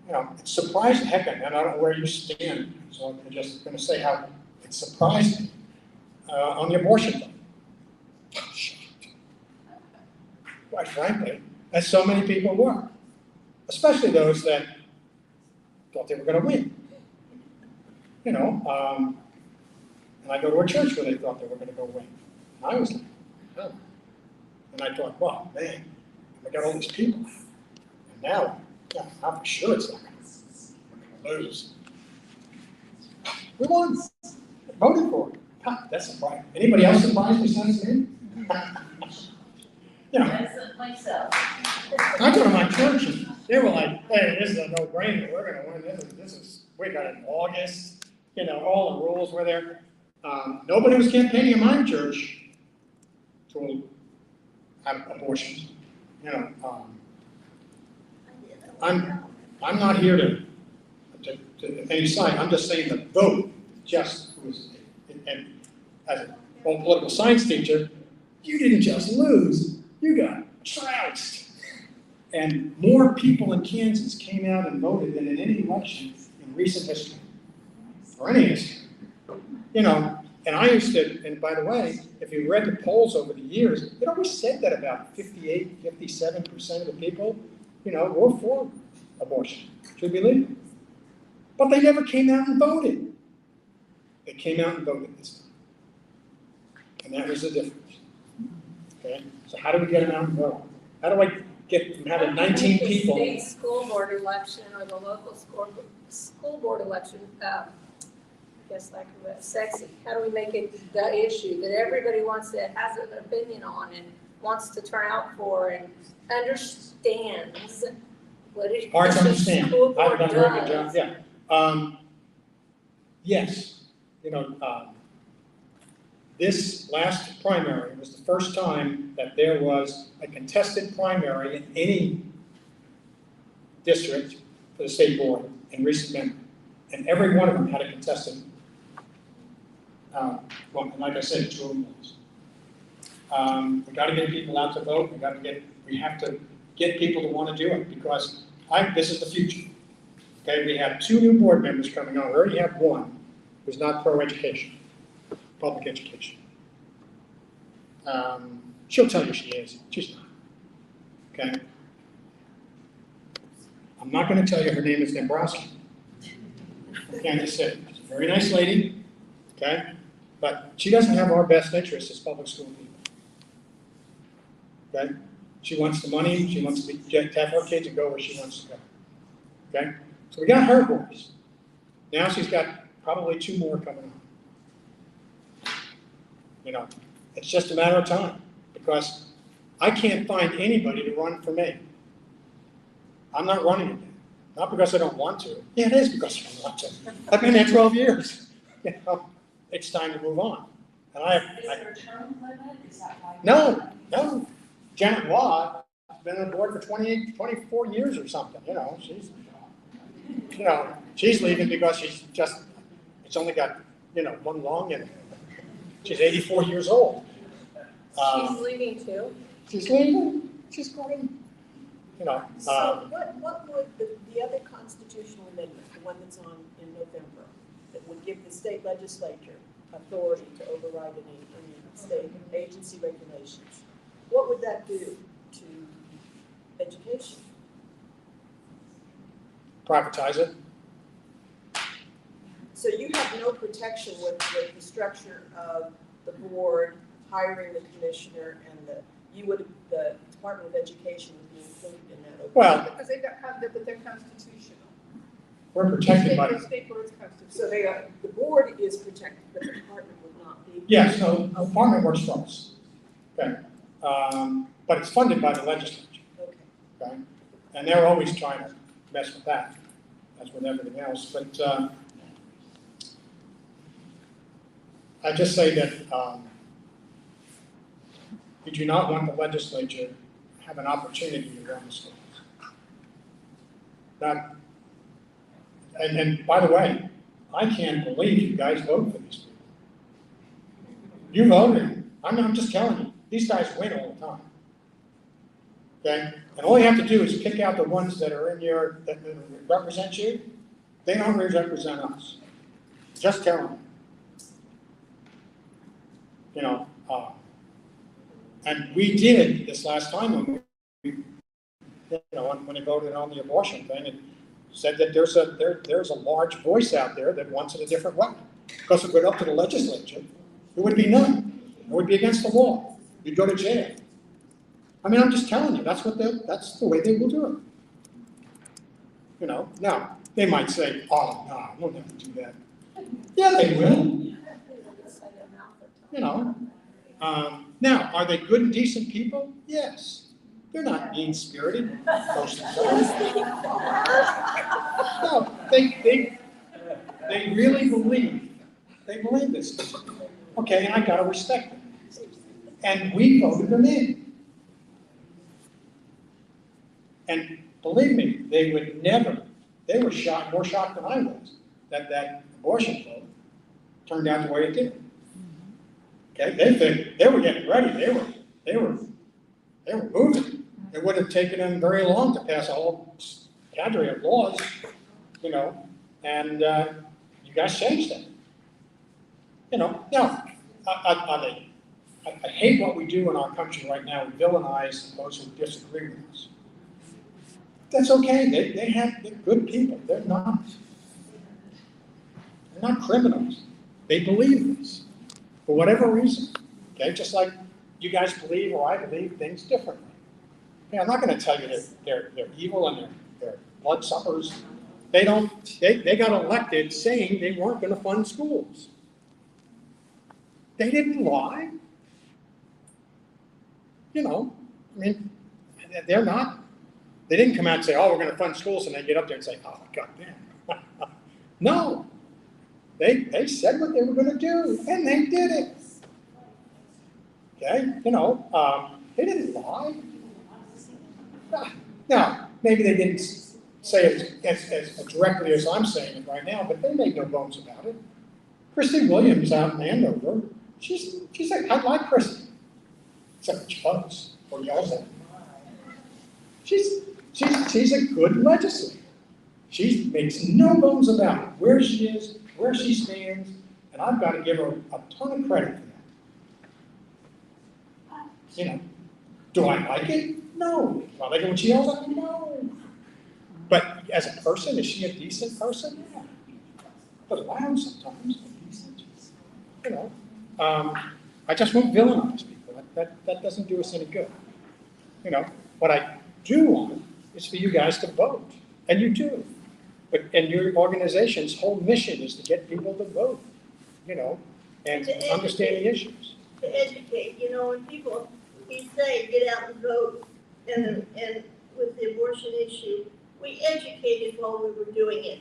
It surprised the heck out of me, and I don't know where you stand, so I'm just going to say how it surprised me on the abortion vote. I'm shocked. Quite frankly, as so many people were, especially those that thought they were going to win. And I go to a church where they thought they were going to go win. And I was like, oh. And I thought, wow, man, I got all these people. And now, I'm for sure it's not going to lose. We won. Voted for it. That's surprising. Anybody else surprised besides me? That's myself. I go to my church and they were like, hey, this is a no-brainer. We're going to win. We got it in August. All the rules were there. Nobody was campaigning in my church to have abortions. I'm not here to any side. I'm just saying the vote just was, and as an old political science teacher, you didn't just lose, you got trounced. And more people in Kansas came out and voted than in any election in recent history, or any history. And I used to, and by the way, if you read the polls over the years, it always said that about 58, 57% of the people, were for abortion, should be legal. But they never came out and voted. They came out and voted this time. And that was the difference. Okay? So how do we get them out and vote? How do I get from having 19 people? The state school board election or the local school board election, like sexy. How do we make it the issue that everybody has an opinion on and wants to turn out for and understands what it is Hard to the understand. school board I've done a very good job. does? Yeah. Yes. This last primary was the first time that there was a contested primary in any district for the state board in recent memory. And every one of them had a contested, and like I said, 2 of them lost. We got to get people out to vote. We have to get people to want to do it because this is the future. Okay, we have 2 new board members coming on. We already have one who's not pro-education, public education. She'll tell you she is. She's not. Okay. I'm not going to tell you her name is Dombrowski. Okay, I just said she's a very nice lady. Okay, but she doesn't have our best interests as public school people. Okay, she wants the money. She wants to have her kids to go where she wants to go. Okay, so we got her voice. Now she's got probably 2 more coming on. It's just a matter of time because I can't find anybody to run for me. I'm not running again. Not because I don't want to. Yeah, it is because I don't want to. I've been there 12 years. It's time to move on. And Is there a term limit? Is that why? No. Janet Watt has been on the board for 28, 24 years or something, she's leaving because it's only got, one lung in it. She's 84 years old. She's leaving too. She's leaving, she's going, So what would the other constitutional amendment, the one that's on in November, that would give the state legislature authority to override any state agency regulations, what would that do to education? privatize it. So you have no protection with the structure of the board hiring the commissioner and the Department of Education would be included in that. Well, Because but they're constitutional. we're protected by, State board's constitutional. So the board is protected, but the department would not be. yes, no, the department works for us. Okay, but it's funded by the legislature. Okay. Okay, and they're always trying to mess with that, as with everything else, but, I just say that, we do not want the legislature to have an opportunity to run the schools. And by the way, I can't believe you guys vote for these people. You voted, I'm just telling you, these guys win all the time. Okay, and all you have to do is pick out the ones that are that represent you. They don't represent us. Just tell them. And we did this last time when when they voted on the abortion thing, and said that there's a large voice out there that wants it a different way. Because if it went up to the legislature, it would be none. It would be against the law. You'd go to jail. I mean, I'm just telling you, that's the way they will do it. Now they might say, "Oh no, we'll never do that." Yeah, they will. Now, are they good and decent people? Yes. They're not mean-spirited, most of them. No, they really believe this. Okay, and I gotta respect them. And we voted them in. And believe me, they were more shocked than I was, that abortion vote turned out the way it did. Okay, they were getting ready. They were moving. It wouldn't have taken them very long to pass a whole cadre of laws, and you guys changed them. Now, I hate what we do in our country right now. We villainize those who disagree with us. That's okay. They're good people. They're not criminals. They believe this. For whatever reason, okay, just like you guys believe or I believe things differently. Okay, I'm not going to tell you that they're evil and they're bloodsuckers. They got elected saying they weren't going to fund schools. They didn't lie. They're not. They didn't come out and say, "Oh, we're going to fund schools," and they get up there and say, "Oh, goddamn." No. They said what they were going to do, and they did it. Okay, they didn't lie. Now, maybe they didn't say it as directly as I'm saying it right now, but they made no bones about it. Christy Williams out in Andover, she's like, I like Christy, except when she votes or yells at me. She's a good legislator. She makes no bones about it, where she is, where she stands, and I've got to give her a ton of credit for that. Do I like it? No. Do I like it when she yells at me? No. But as a person, is she a decent person? Yeah. But loud sometimes, but decent. I just won't villainize people. That doesn't do us any good. What I do want is for you guys to vote, and you do. And your organization's whole mission is to get people to vote, and To understand the issues. To educate, when people, we say get out and vote, and with the abortion issue, we educated while we were doing it.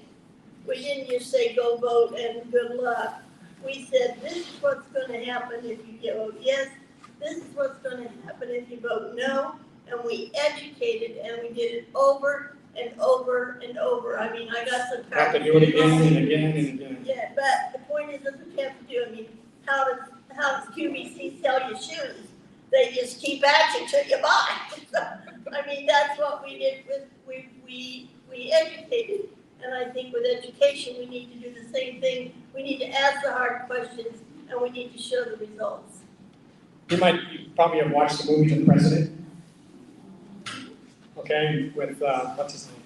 We didn't just say go vote and good luck. We said this is what's going to happen if you vote yes, this is what's gonna happen if you vote no, and we educated, and we did it over and over and over. I mean, I got some. Have to do it again and again and again. Yeah, but the point is, that's what you have to do. I mean, how does QVC sell you shoes? They just keep at you till you buy. So, I mean, that's what we did with, we educated. And I think with education, we need to do the same thing. We need to ask the hard questions, and we need to show the results. You probably have watched the movie The President. Okay, with, what's his name?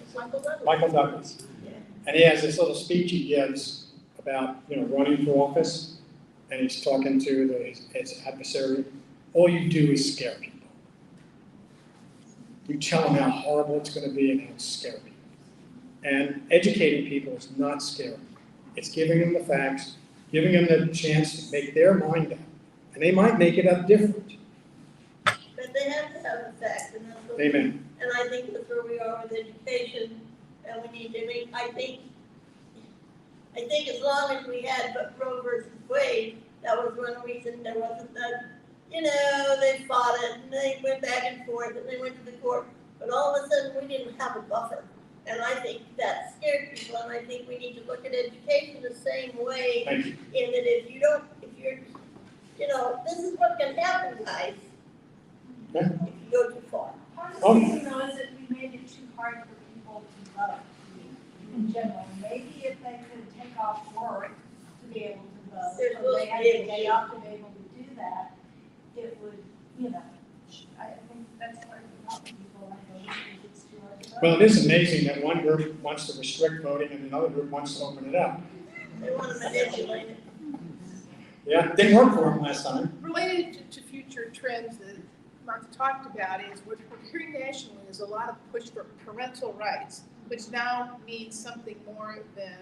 Michael Douglas. Yeah. And he has this little speech he gives about, running for office, and he's talking to his adversary. All you do is scare people. You tell them how horrible it's going to be and how it's scary. And educating people is not scary. It's giving them the facts, giving them the chance to make their mind up. And they might make it up different. But they have to have the facts, and that's what. Amen. And I think that's where we are with education, and we need to make, I think as long as we had Roe versus Wade, that was one reason there wasn't that, they fought it, and they went back and forth, and they went to the court, but all of a sudden, we didn't have a buffer. And I think that scared people, and I think we need to look at education the same way, Thank you. in that if you're, this is what can happen, guys, Yeah. if you go too far. Part of Oh. the reason though is that we made it too hard for people to vote in general. Maybe if they could take off work to be able to vote, There's or those they had a day days. off to be able to do that, it would, I think that's part of the problem people like voting because it's too hard to vote. Well, it is amazing that one group wants to restrict voting and another group wants to open it up. They want to manipulate it. Yeah, it didn't work for them last time. Related to future trends that Martha talked about is what we're hearing nationally is a lot of push for parental rights, which now means something more than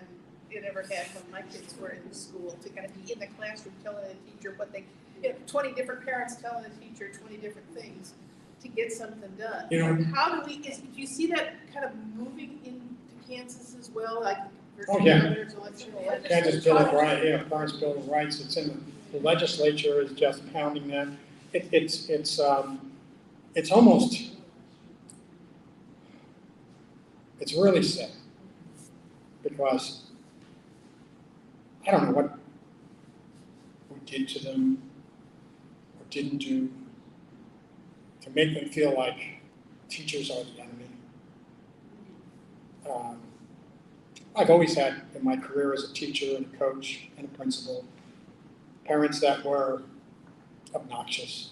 it ever had when my kids were in school, to kind of be in the classroom telling a teacher what they, 20 different parents telling a teacher 20 different things to get something done. How do you see that kind of moving into Kansas as well, like Oh, yeah. governor's election? Kansas Bill of Rights, Parents' Bill of Rights, it's in the legislature is just pounding that. It's almost, it's really sad, because I don't know what we did to them or didn't do to make them feel like teachers are the enemy. I've always had, in my career as a teacher and a coach and a principal, parents that were obnoxious,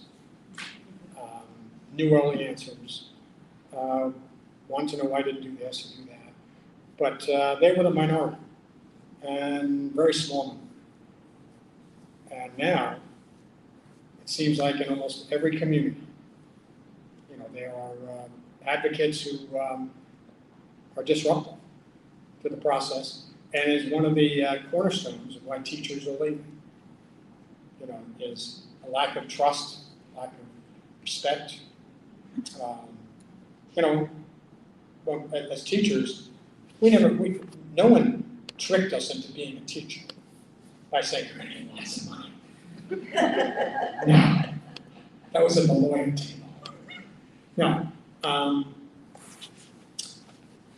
knew all the answers, wanted to know why I didn't do this or do that. But they were the minority, and very small. And now, it seems like in almost every community, there are advocates who are disruptive to the process, and is one of the cornerstones of why teachers are leaving. Is a lack of trust, lack of respect. Well, as teachers, no one tricked us into being a teacher by saying, you're gonna get lots of money. No, that was in the loyalty. No,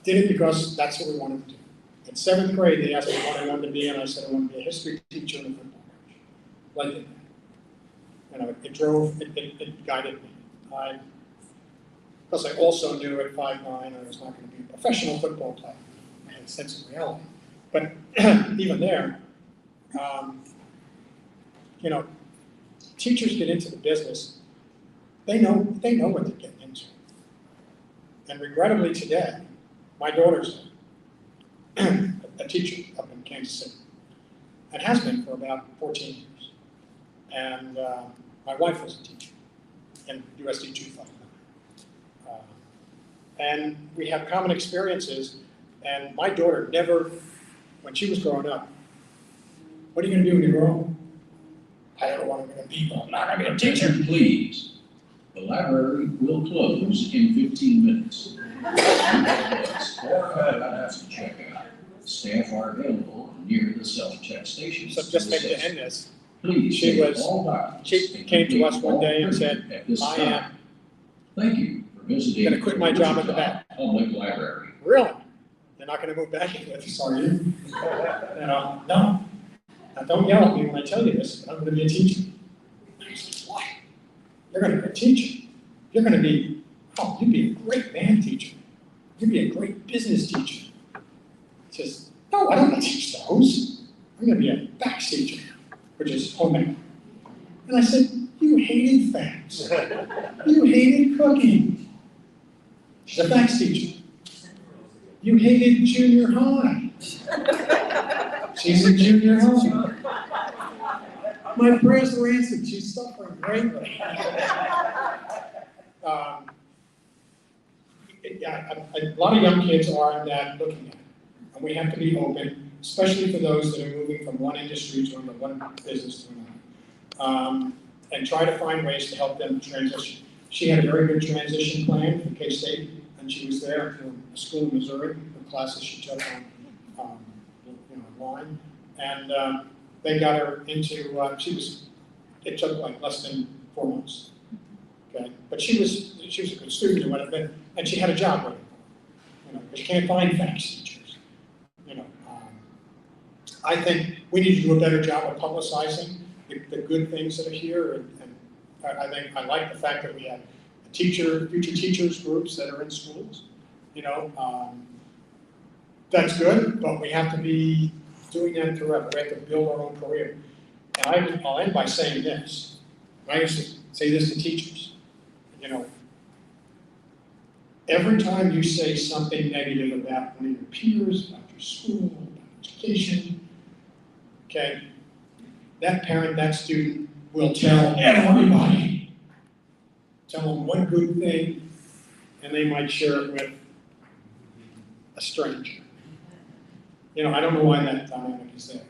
did it because that's what we wanted to do. In 7th grade, they asked me what I wanted to be, and I said I wanted to be a history teacher and a football coach. Like it. It guided me. Because I also knew at 5'9" I was not going to be a professional football player. I had a sense of reality. But even there, teachers get into the business. They know what they're getting into. And regrettably today, my daughter's a teacher up in Kansas City, and has been for about 14 years. And my wife was a teacher in USD 259. And we have common experiences, and my daughter never, when she was growing up, what are you going to do when you grow up? I don't know what I'm going to be, but I'm not going to be a teacher. Please, the library will close in 15 minutes. Or have to check out. Staff are available near the self-check stations. So just maybe to end this, Please She take was- all documents she and came to us complete one day and all said, printing at this I time. am Thank you for visiting. gonna quit my job at the back. Public Library. Really? You're not gonna move back in with us, are you? You know, no. Now, don't yell at me when I tell you this, but I'm gonna be a teacher. I said, what? You're gonna be a teacher? You're gonna be, oh, you'd be a great band teacher. You'd be a great business teacher. He says, no, I don't want to teach those. I'm gonna be a facts teacher, which is homemade. And I said, you hated facts. You hated cooking. She's a facts teacher. You hated junior high. She's in junior high. My prayers were answered. She's suffering greatly. A lot of young kids are in that looking at it. And we have to be open, especially for those that are moving from one industry to another, one business to another. And try to find ways to help them transition. She had a very good transition plan for K-State, and she was there to a school in Missouri, the classes she took on online. And they got her into, it took like less than 4 months. Okay, but she was a good student and whatever, and she had a job waiting for her, because you can't find facts teachers. I think we need to do a better job of publicizing the good things that are here, and I like the fact that we have future teachers groups that are in schools. That's good, but we have to be doing that forever. We have to build our own career. And I'll end by saying this. I used to say this to teachers. Every time you say something negative about one of your peers, about your school, about education, okay, that parent, that student will tell everybody. Tell them one good thing, and they might share it with a stranger. I don't know why that dynamic is there.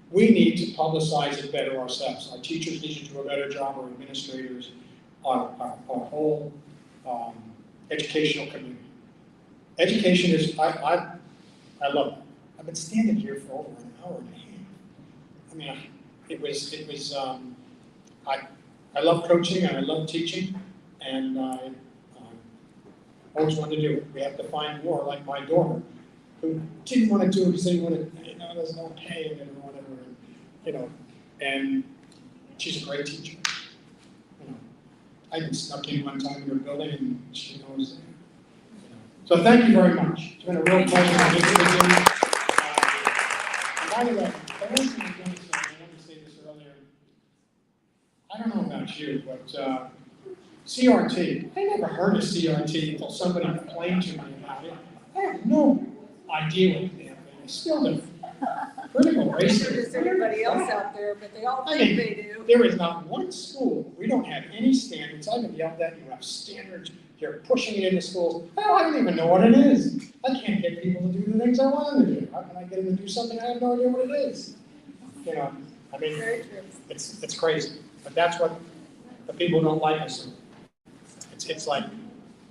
We need to publicize it better ourselves. Our teachers need to do a better job, our administrators, our whole educational community. Education is, I love it. I've been standing here for over an hour and a half. I mean, it was I love coaching and I love teaching, and I always wanted to do it. We have to find more, like my daughter, who didn't want to do it because they wanted, there's no pay in it or whatever, and she's a great teacher. I even snuck in one time in her building and she knows there. So thank you very much. It's been a real pleasure to meet with you. And by the way, the last thing I'm going to say, I wanted to say this earlier. I don't know about you, but CRT, I never heard of CRT until somebody complained to me about it. I have no idea what the damn thing is. Still don't. Critical race Sure theory. as anybody else out there, but they all I think mean, they do. There is not one school, we don't have any standards. I've been yelled at, you have standards, you're pushing it into schools. I don't even know what it is. I can't get people to do the things I want them to do. How can I get them to do something I have no idea what it is? I mean, Very true. it's crazy. But that's what the people who don't like us. It's like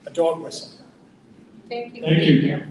a dog whistle. Thank you. Thank you.